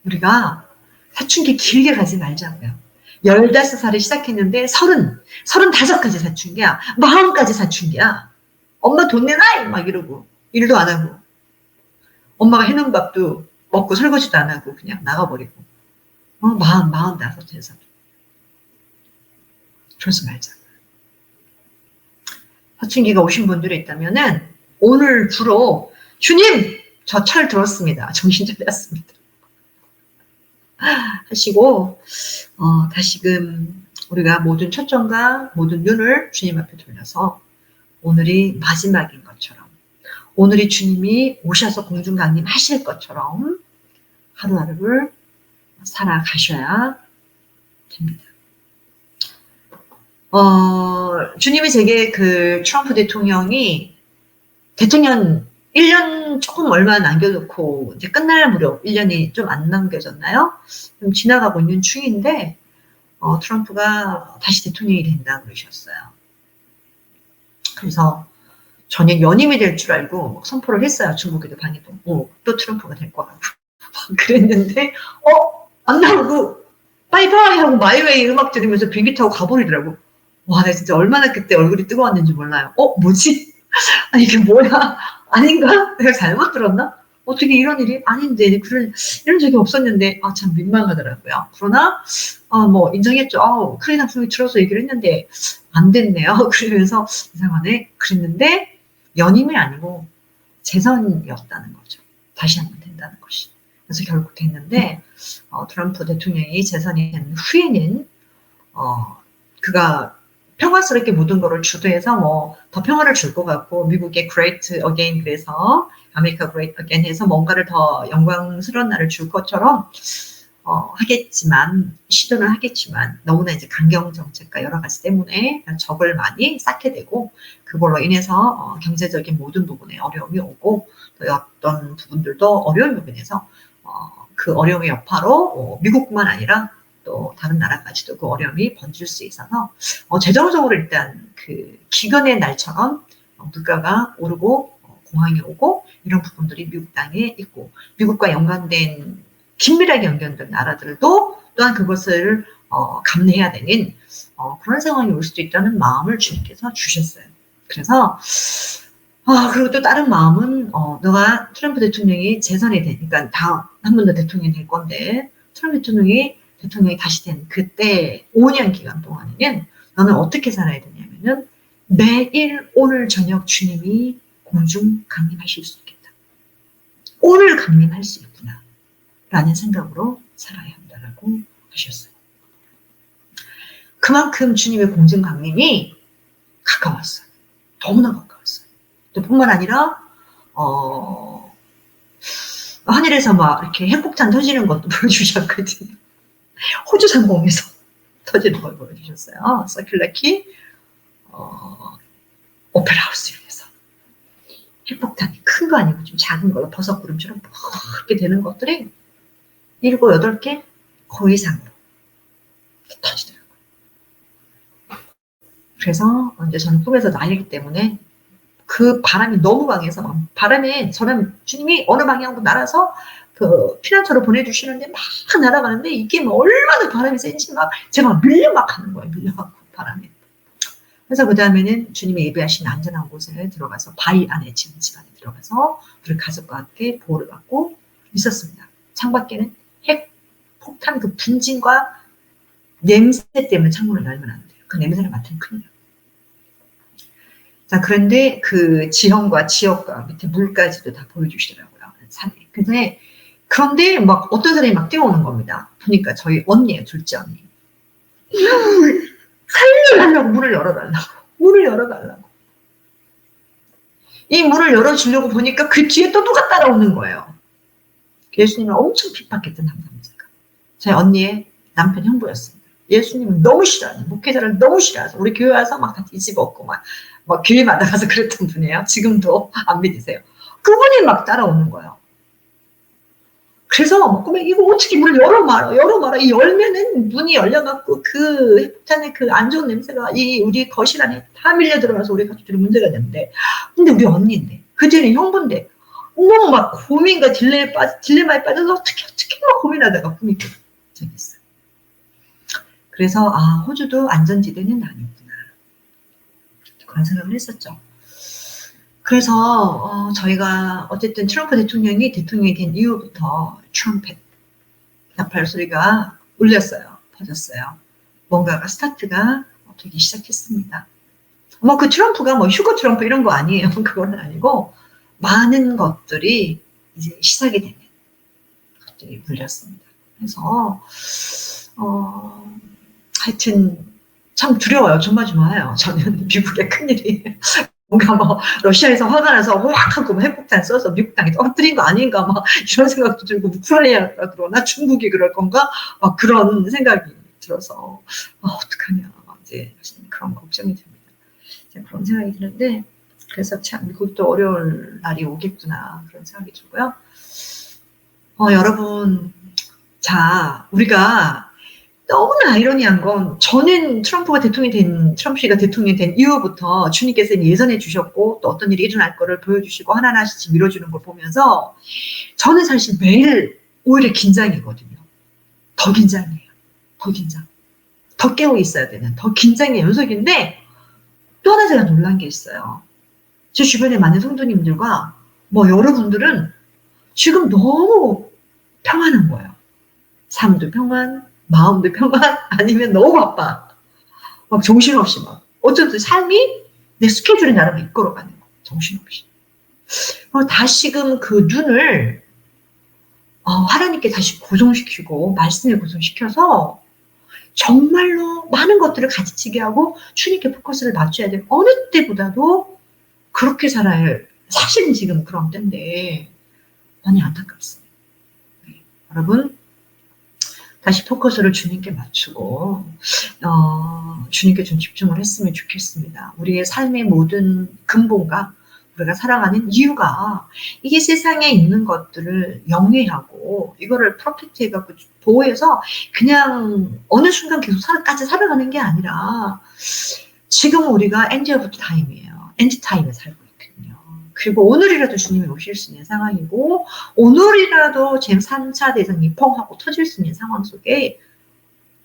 우리가 사춘기 길게 가지 말자고요. 15살에 시작했는데 35까지 사춘기야. 40까지 사춘기야. 엄마 돈 내놔! 막 이러고 일도 안 하고 엄마가 해놓은 밥도 먹고 설거지도 안 하고 그냥 나가버리고 45에서 그러지 말자고요. 사춘기가 오신 분들이 있다면은 오늘 주로 주님! 저 철 들었습니다. 정신 차렸습니다. 하시고 다시금 우리가 모든 초점과 모든 눈을 주님 앞에 돌려서 오늘이 마지막인 것처럼, 오늘이 주님이 오셔서 공중강림 하실 것처럼 하루하루를 살아가셔야 됩니다. 주님이 제게 그 트럼프 대통령이 대통령 1년 조금 얼마 남겨놓고 이제 끝날 무렵 1년이 좀 안 남겨졌나요? 좀 지나가고 있는 중인데 트럼프가 다시 대통령이 된다 그러셨어요. 그래서 저는 연임이 될 줄 알고 막 선포를 했어요. 중국에도 방해도. 또 트럼프가 될 거라고. 그랬는데 안 나오고 바이바이 하고 마이웨이 음악 들으면서 비행기 타고 가버리더라고. 와, 나 진짜 얼마나 그때 얼굴이 뜨거웠는지 몰라요. 뭐지? 아니 이게 뭐야? 아닌가? 내가 잘못 들었나? 어떻게 이런 일이 아닌데 이런 적이 없었는데 참 민망하더라고요. 그러나 뭐 인정했죠. 우크라이나 분명히 들어서 얘기를 했는데 안 됐네요. 그러면서 이상하네. 그랬는데 연임이 아니고 재선이었다는 거죠. 다시 한번 된다는 것이. 그래서 결국 됐는데 트럼프 대통령이 재선이 된 후에는 그가 평화스럽게 모든 거를 주도해서 뭐 더 평화를 줄 것 같고 미국의 Great Again, 그래서 아메리카 Great Again 해서 뭔가를 더 영광스러운 날을 줄 것처럼 하겠지만, 시도는 하겠지만, 너무나 이제 강경 정책과 여러 가지 때문에 적을 많이 쌓게 되고, 그걸로 인해서 경제적인 모든 부분에 어려움이 오고, 또 어떤 부분들도 어려움이 오게 돼서, 그 어려움의 여파로 미국뿐만 아니라 또 다른 나라까지도 그 어려움이 번질 수 있어서, 재정적으로 일단 그 기근의 날처럼 물가가 오르고, 공황이 오고, 이런 부분들이 미국 땅에 있고, 미국과 연관된 긴밀하게 연결된 나라들도 또한 그것을 감내해야 되는 그런 상황이 올 수도 있다는 마음을 주님께서 주셨어요. 그래서 그리고 또 다른 마음은 너가 트럼프 대통령이 재선이 되니까 다음 한 번 더 대통령이 될 건데 트럼프 대통령이 다시 된 그때 5년 기간 동안에는 너는 어떻게 살아야 되냐면은 매일 오늘 저녁 주님이 공중 강림하실 수 있겠다. 오늘 강림할 수 있구나. 라는 생각으로 살아야 한다라고 하셨어요. 그만큼 주님의 공중 강림이 가까웠어요. 너무나 가까웠어요. 또 뿐만 아니라 하늘에서 막 이렇게 핵폭탄 터지는 것도 보여주셨거든요. 호주 상공에서 터지는 걸 보여주셨어요. 서큘러키 오페라 하우스에서 핵폭탄이 큰 거 아니고 좀 작은 걸로 버섯구름처럼 그렇게 되는 것들이 7, 8개 그 이상으로 터지더라고요. 그래서 이제 저는 꿈에서 날리기 때문에 그 바람이 너무 강해서 바람에 저는 주님이 어느 방향으로 날아서 그 피난처로 보내주시는데 막 날아가는데 이게 뭐 얼마나 바람이 센지 막 제가 밀려 막 하는 거예요. 밀려갖고 바람에. 그래서 그 다음에는 주님이 예배하신 안전한 곳에 들어가서 바위 안에 집 안에 들어가서 우리 가족과 함께 보호를 받고 있었습니다. 창밖에는 핵 폭탄 그 분진과 냄새 때문에 창문을 열면 안 돼요. 그 냄새를 맡으면 큰일 나요. 자, 그런데 그 지형과 지역과 밑에 물까지도 다 보여주시더라고요. 산에. 그런데 막 어떤 사람이 막 뛰어오는 겁니다. 보니까 저희 언니예요, 둘째 언니. 살려달라고 문을 열어달라고. 이 문을 열어주려고 보니까 그 뒤에 또 누가 따라오는 거예요. 예수님을 엄청 핍박했던 남자가 저희 언니의 남편 형부였습니다. 예수님을 너무 싫어하는 목회자를 너무 싫어해서 우리 교회 와서 막 다 뒤집었고 막 교회마다 가서 그랬던 분이에요. 지금도 안 믿으세요. 그분이 막 따라오는 거예요. 그래서 이거 어떻게 문을 열어말아. 이 열면은 문이 열려갖고 그 핵폭탄의 그 안 좋은 냄새가 이 우리 거실 안에 다 밀려 들어가서 우리 가족들이 문제가 됐는데, 근데 우리 언니인데 그 뒤에는 형부인데 너무 막 고민과 딜레마에 빠져서 어떻게 막 고민하다가 꿈이 깼어요. 그래서 호주도 안전지대는 아니구나 그런 생각을 했었죠. 그래서 저희가 어쨌든 트럼프 대통령이 된 이후부터 트럼펫 나팔 소리가 울렸어요. 퍼졌어요. 뭔가가 스타트가 되기 시작했습니다. 그 트럼프가 휴거 트럼프 이런 거 아니에요. 그거는 아니고 많은 것들이 이제 시작이 되는 것들이 울렸습니다. 그래서 하여튼 참 두려워요. 조마조마해요. 저는 미국의 큰일이 뭔가 러시아에서 화가 나서 확 하고 핵폭탄 써서 미국 땅에 떨어뜨린 거 아닌가 이런 생각도 들고 우크라이나가 그러나 중국이 그럴 건가 그런 생각이 들어서 어떡하냐 이제 그런 걱정이 듭니다. 그런 생각이 드는데 그래서 참 미국도 어려울 날이 오겠구나 그런 생각이 들고요. 여러분 우리가 너무나 아이러니한 건 저는 트럼프 씨가 대통령이 된 이후부터 주님께서 예선해 주셨고 또 어떤 일이 일어날 거를 보여주시고 하나하나씩 밀어주는 걸 보면서 저는 사실 매일 오히려 긴장이거든요. 더 긴장해요. 더 깨어 있어야 되는 더 긴장의 연속인데 또 하나 제가 놀란 게 있어요. 제 주변에 많은 성도님들과 여러분들은 지금 너무 평안한 거예요. 삶도 평안, 마음도 평안, 아니면 너무 바빠. 정신없이 어쨌든 삶이 내 스케줄에 나를 이끌어가는 거. 정신없이. 다시금 그 눈을 하나님께 다시 고정시키고 말씀에 고정시켜서 정말로 많은 것들을 가지치게 하고 주님께 포커스를 맞춰야 될 어느 때보다도 그렇게 살아야 할 사실은 지금 그런 때인데 많이 안타깝습니다. 네. 여러분 다시 포커스를 주님께 맞추고 주님께 좀 집중을 했으면 좋겠습니다. 우리의 삶의 모든 근본과 우리가 살아가는 이유가 이게 세상에 있는 것들을 영위하고 이거를 프로텍트 해갖고 보호해서 그냥 어느 순간 계속 까지 살아가는 게 아니라 지금 우리가 엔드 오브 타임이에요. 엔드 타임에 살고 있거든요. 그리고 오늘이라도 주님이 오실 수 있는 상황이고 오늘이라도 제3차 대전이 펑하고 터질 수 있는 상황 속에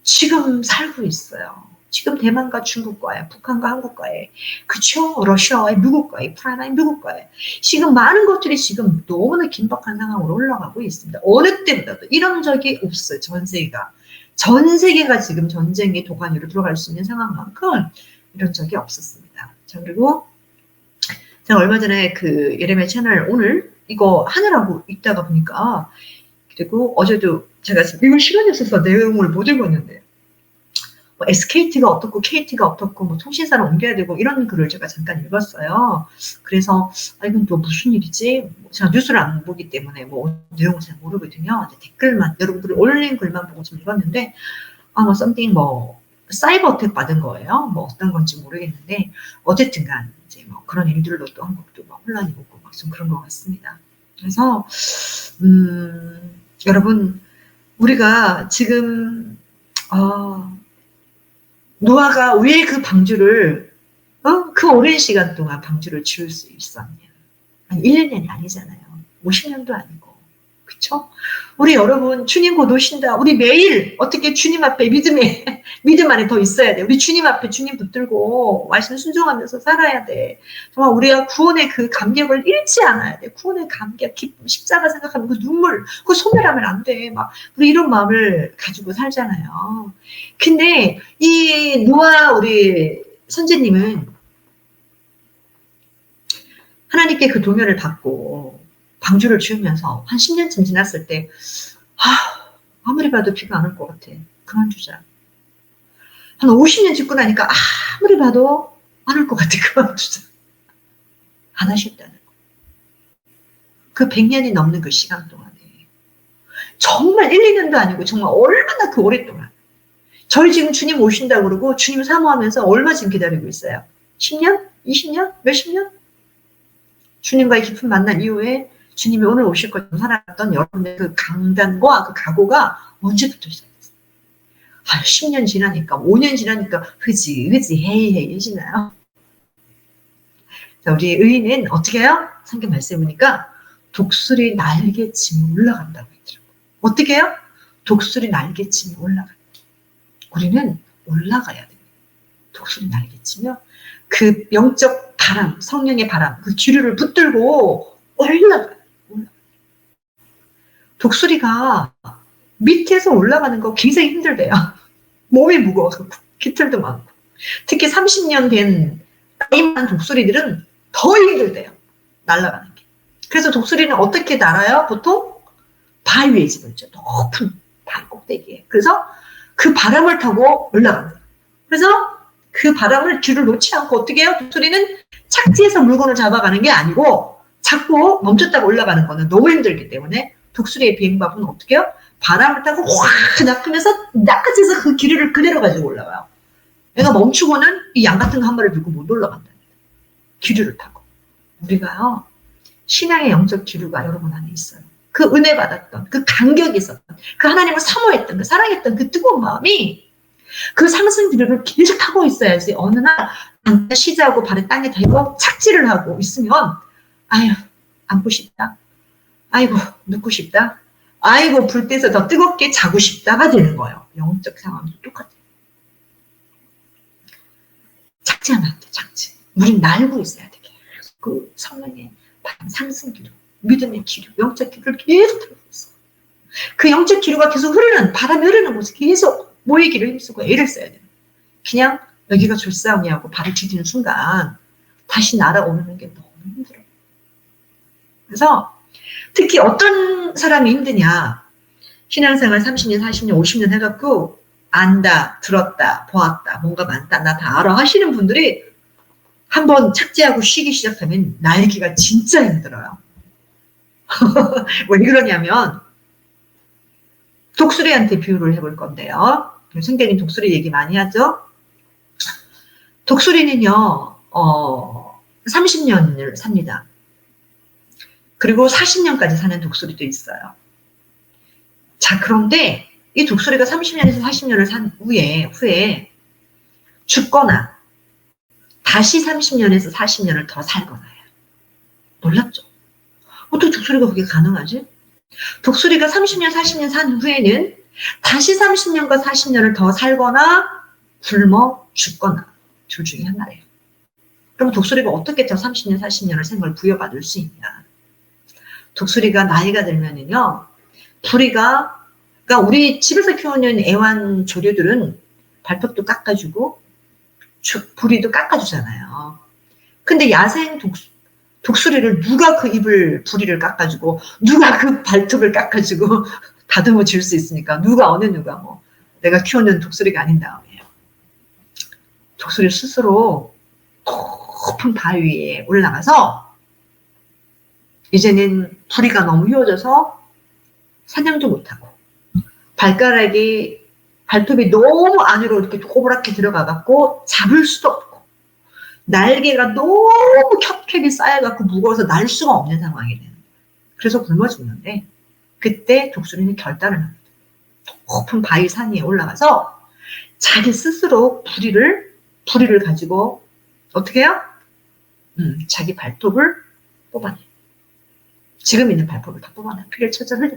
지금 살고 있어요. 지금 대만과 중국과의, 북한과 한국과의, 그쵸? 러시아와의, 미국과의, 우크라이나의, 미국과의. 지금 많은 것들이 지금 너무나 긴박한 상황으로 올라가고 있습니다. 어느 때보다도 이런 적이 없어요. 전 세계가. 전 세계가 지금 전쟁의 도가니로 들어갈 수 있는 상황만큼 이런 적이 없었습니다. 자, 그리고 제가 얼마 전에 그 예레미야 채널 오늘 이거 하느라고 읽다가 보니까 그리고 어제도 제가 이걸 시간이 없어서 내용을 못 읽었는데 뭐 SKT가 어떻고 KT가 어떻고 뭐 통신사를 옮겨야 되고 이런 글을 제가 잠깐 읽었어요. 그래서 이건 또 무슨 일이지? 제가 뉴스를 안 보기 때문에 뭐 내용을 잘 모르거든요. 댓글만 여러분들이 올린 글만 보고 좀 읽었는데 뭐 something 뭐 사이버 어택 받은 거예요. 뭐 어떤 건지 모르겠는데 어쨌든간 이제 뭐 그런 일들로 또 한국도 막 혼란이 오고 막 좀 그런 것 같습니다. 그래서 여러분 우리가 지금 노아가 왜 그 방주를 그 오랜 시간 동안 방주를 지을 수 있었냐? 아니 1, 년이 아니잖아요. 50년도 아니고. 그쵸? 우리 여러분 주님 곧 오신다. 우리 매일 어떻게 주님 앞에 믿음 안에 더 있어야 돼. 우리 주님 앞에 주님 붙들고 말씀 순종하면서 살아야 돼. 정말 우리가 구원의 그 감격을 잃지 않아야 돼. 구원의 감격, 기쁨, 십자가 생각하면 그 눈물, 그거 소멸하면 안 돼. 막 우리 이런 마음을 가지고 살잖아요. 근데 이 노아 우리 선생님은 하나님께 그 도면을 받고 방주를 지으면서 한 10년쯤 지났을 때 아무리 봐도 비가 안 올 것 같아. 그만두자. 한 50년 짓고 나니까 아무리 봐도 안 올 것 같아. 그만두자. 안 하셨다는 거. 그 100년이 넘는 그 시간 동안에 정말 1, 2년도 아니고 정말 얼마나 그 오랫동안 저희 지금 주님 오신다고 그러고 주님 사모하면서 얼마 지금 기다리고 있어요. 10년? 20년? 몇십 년? 주님과의 깊은 만남 이후에 주님이 오늘 오실 것처럼 살아갔던 여러분의 그 강단과 그 각오가 언제부터 시작했어요? 10년 지나니까 5년 지나니까 헤이헤이해지나요? 자, 우리 의인은 어떻게 해요? 성경 말씀해 보니까 독수리 날개치며 올라간다고 했더라고요. 어떻게 해요? 독수리 날개치며 올라간다. 우리는 올라가야 됩니다. 독수리 날개치며 그 영적 바람, 성령의 바람, 그 기류를 붙들고 올라가요. 독수리가 밑에서 올라가는 거 굉장히 힘들대요. 몸이 무거워서 깃털도 많고. 특히 30년 된 나이만 독수리들은 더 힘들대요. 날아가는 게. 그래서 독수리는 어떻게 날아요? 보통 바위 위에 집을 있죠. 높은 바위 꼭대기에. 그래서 그 바람을 타고 올라간대요. 그래서 그 바람을 뒤를 놓지 않고 어떻게 해요? 독수리는 착지해서 물건을 잡아가는 게 아니고 자꾸 멈췄다가 올라가는 거는 너무 힘들기 때문에 독수리의 비행법은 어떻게 해요? 바람을 타고 확 낚으면서 낚아채서 그 기류를 그대로 가지고 올라가요. 얘가 멈추고는 이 양 같은 거 한 마리를 들고 못 올라간답니다. 기류를 타고. 우리가요, 신앙의 영적 기류가 여러분 안에 있어요. 그 은혜 받았던, 그 간격이 있었던, 그 하나님을 사모했던, 그 사랑했던 그 뜨거운 마음이 그 상승 기류를 계속 타고 있어야지 어느 날 시작하고 발을 땅에 대고 착지를 하고 있으면 아유, 안고 싶다. 아이고, 눕고 싶다. 아이고, 불 때서 더 뜨겁게 자고 싶다가 되는 거예요. 영적 상황도 똑같아요. 착지하면 안 돼, 착지. 우린 날고 있어야 돼. 그 성령의 상승 기류, 믿음의 기류, 영적 기류를 계속 타고 있어. 그 영적 기류가 계속 흐르는, 바람이 흐르는 곳에 계속 모이기를 힘쓰고 애를 써야 돼요. 그냥 여기가 졸싸움이하고 발을 디디는 순간 다시 날아오르는 게 너무 힘들어요. 그래서 특히 어떤 사람이 힘드냐. 신앙생활 30년, 40년, 50년 해갖고 안다, 들었다, 보았다, 뭔가 많다, 나 다 알아 하시는 분들이 한번 착지하고 쉬기 시작하면 날기가 진짜 힘들어요. 왜 그러냐면 독수리한테 비유를 해볼 건데요. 성경이 독수리 얘기 많이 하죠. 독수리는요, 30년을 삽니다. 그리고 40년까지 사는 독수리도 있어요. 자, 그런데 이 독수리가 30년에서 40년을 산 후에 죽거나 다시 30년에서 40년을 더 살거나 해요. 놀랍죠? 어떻게 독수리가 그게 가능하지? 독수리가 30년, 40년 산 후에는 다시 30년과 40년을 더 살거나 굶어 죽거나 둘 중에 하나래요. 그럼 독수리가 어떻게 저 30년, 40년을 생을 부여받을 수 있냐? 독수리가 나이가 들면은요, 부리가, 그러니까 우리 집에서 키우는 애완조류들은 발톱도 깎아주고, 부리도 깎아주잖아요. 근데 야생 독수리를 누가 그 부리를 깎아주고, 누가 그 발톱을 깎아주고, 다듬어 줄 수 있으니까, 누가 내가 키우는 독수리가 아닌 다음에요. 독수리 스스로 높은 바위 위에 올라가서, 이제는 부리가 너무 휘어져서 사냥도 못하고, 발톱이 너무 안으로 이렇게 꼬부랗게 들어가갖고 잡을 수도 없고, 날개가 너무 겹겹이 쌓여갖고 무거워서 날 수가 없는 상황이 되는 거예요. 그래서 굶어 죽는데, 그때 독수리는 결단을 합니다. 높은 바위 산 위에 올라가서 자기 스스로 부리를 가지고 어떻게 해요? 자기 발톱을 뽑아내요. 지금 있는 발톱을 다 뽑아내요. 피를 쳐져 흘려.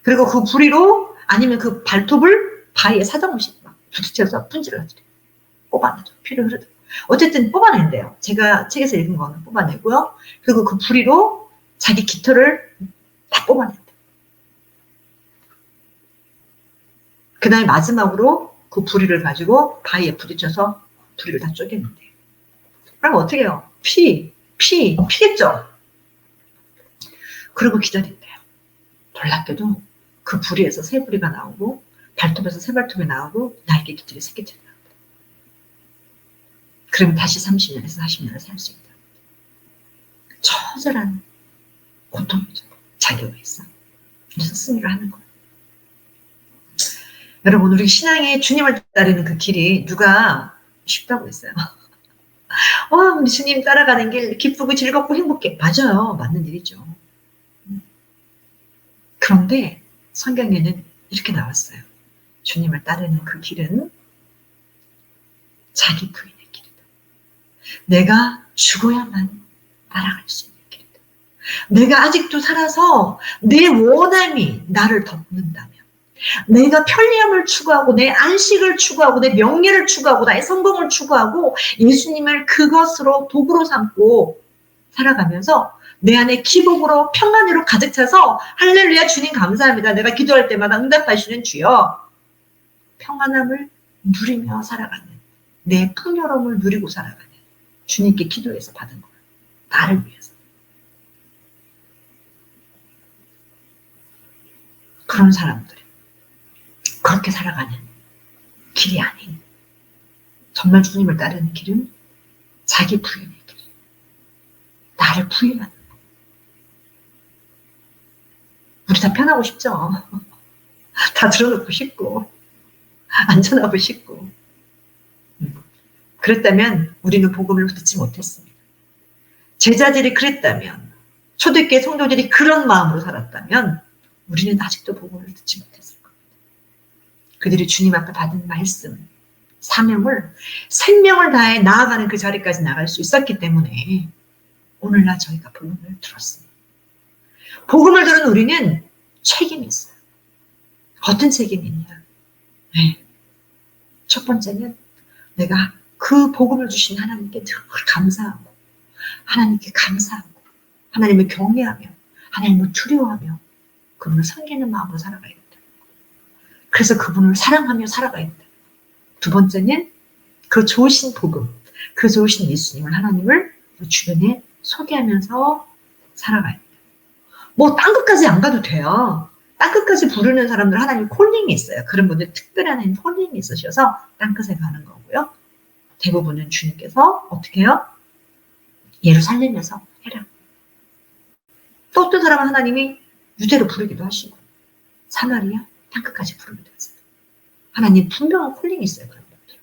그리고 그 부리로 아니면 그 발톱을 바위에 사정없이 막 부딪혀서 분질을 하죠. 뽑아내죠. 피를 흐르도록. 어쨌든 뽑아낸대요. 제가 책에서 읽은 거는 뽑아내고요. 그리고 그 부리로 자기 깃털을 다 뽑아낸대요. 그 다음에 마지막으로 그 부리를 가지고 바위에 부딪혀서 부리를 다 쪼개낸대요. 그럼 어떻게 해요? 피겠죠? 그리고 기다린대요. 놀랍게도 그 부리에서 새 부리가 나오고, 발톱에서 새 발톱이 나오고, 날개 깃털이 새 깃털이 나옵니다. 그러면 다시 30년에서 40년을 살 수 있다. 처절한 고통이죠. 자기가 있어. 그래서 승리를 하는 거예요. 여러분, 우리 신앙의 주님을 따르는 그 길이 누가 쉽다고 했어요. 우리 주님 따라가는 길 기쁘고 즐겁고 행복해. 맞아요. 맞는 일이죠. 그런데 성경에는 이렇게 나왔어요. 주님을 따르는 그 길은 자기 부인의 길이다. 내가 죽어야만 따라갈 수 있는 길이다. 내가 아직도 살아서 내 원함이 나를 덮는다면, 내가 편리함을 추구하고 내 안식을 추구하고 내 명예를 추구하고 나의 성공을 추구하고 예수님을 그것으로 도구로 삼고 살아가면서 내 안에 기복으로 평안으로 가득 차서 할렐루야 주님 감사합니다. 내가 기도할 때마다 응답하시는 주여, 평안함을 누리며 살아가는, 내 풍요로움을 누리고 살아가는 주님께 기도해서 받은 거예요. 나를 위해서. 그런 사람들이 그렇게 살아가는 길이 아닌, 정말 주님을 따르는 길은 자기 부인의 길, 나를 부인하는 거. 우리 다 편하고 싶죠? 다 들어놓고 싶고 안전하고 싶고. 그랬다면 우리는 복음을 듣지 못했습니다. 제자들이 그랬다면, 초대교회 성도들이 그런 마음으로 살았다면 우리는 아직도 복음을 듣지 못했을 겁니다. 그들이 주님 앞에 받은 말씀, 사명을 생명을 다해 나아가는 그 자리까지 나갈 수 있었기 때문에 오늘날 저희가 복음을 들었습니다. 복음을 들은 우리는 책임이 있어요. 어떤 책임이 있냐? 네. 첫 번째는 내가 그 복음을 주신 하나님께 늘 감사하고, 하나님께 감사하고, 하나님을 경외하며, 하나님을 두려워하며 그분을 섬기는 마음으로 살아가야 된다. 그래서 그분을 사랑하며 살아가야 된다. 두 번째는 그 좋으신 복음, 그 좋으신 예수님을, 하나님을 주변에 소개하면서 살아가야 된다. 뭐 딴 것까지 안 가도 돼요. 딴 끝까지 부르는 사람들 하나님 콜링이 있어요. 그런 분들 특별한 콜링이 있으셔서 딴 끝에 가는 거고요. 대부분은 주님께서 어떻게 해요? 예루살렘에서 해라. 또 어떤 사람은 하나님이 유대로 부르기도 하시고, 사마리아 땅끝까지 부르게 되었어요. 하나님 분명한 콜링이 있어요. 그런 분들.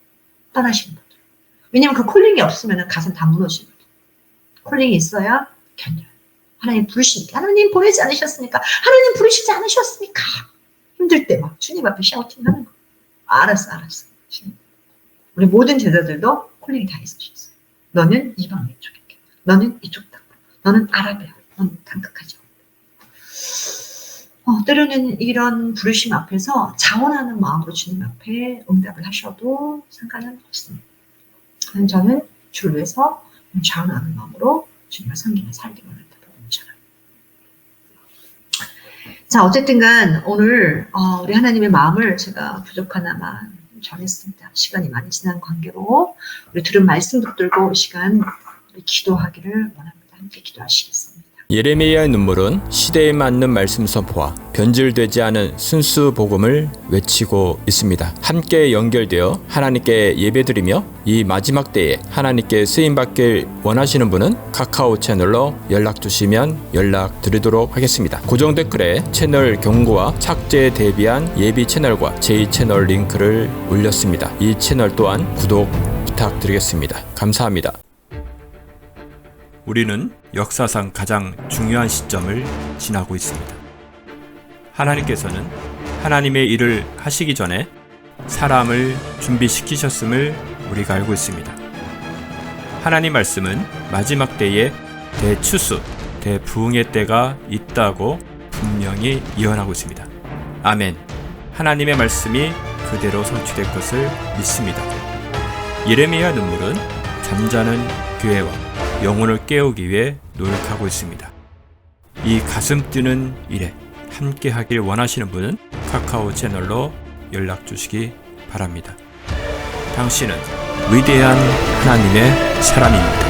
떠나시는 분들. 왜냐하면 그 콜링이 없으면 가슴 다 무너지거든요. 콜링이 있어야 견뎌요. 하나님 부르시니까. 하나님 보내지 않으셨으니까. 하나님 부르시지 않으셨으니까. 힘들 때 막 주님 앞에 샤우팅하는 거. 알았어. 주님. 우리 모든 제자들도 콜링이 다 있으셨어요. 너는 이방 왼쪽에, 너는 이쪽 땅, 너는 아라비아, 너는 땅끝까지. 때로는 이런 부르심 앞에서 자원하는 마음으로 주님 앞에 응답을 하셔도 상관은 없습니다. 저는 주를 위해서 자원하는 마음으로 주님을 섬기며 살기 원한다. 자, 어쨌든 간 오늘 우리 하나님의 마음을 제가 부족하나마 전했습니다. 시간이 많이 지난 관계로 우리 들은 말씀 붙들고 이 시간 우리 기도하기를 원합니다. 함께 기도하시겠습니다. 예레미야의 눈물은 시대에 맞는 말씀 선포와 변질되지 않은 순수 복음을 외치고 있습니다. 함께 연결되어 하나님께 예배드리며 이 마지막 때에 하나님께 쓰임받길 원하시는 분은 카카오 채널로 연락 주시면 연락드리도록 하겠습니다. 고정 댓글에 채널 경고와 착제에 대비한 예비 채널과 제2채널 링크를 올렸습니다. 이 채널 또한 구독 부탁드리겠습니다. 감사합니다. 우리는 역사상 가장 중요한 시점을 지나고 있습니다. 하나님께서는 하나님의 일을 하시기 전에 사람을 준비시키셨음을 우리가 알고 있습니다. 하나님 말씀은 마지막 때에 대추수, 대부흥의 때가 있다고 분명히 예언하고 있습니다. 아멘. 하나님의 말씀이 그대로 성취될 것을 믿습니다. 예레미야 눈물은 잠자는 교회와 영혼을 깨우기 위해 노력하고 있습니다. 이 가슴 뛰는 일에 함께 하길 원하시는 분은 카카오 채널로 연락 주시기 바랍니다. 당신은 위대한 하나님의 사람입니다.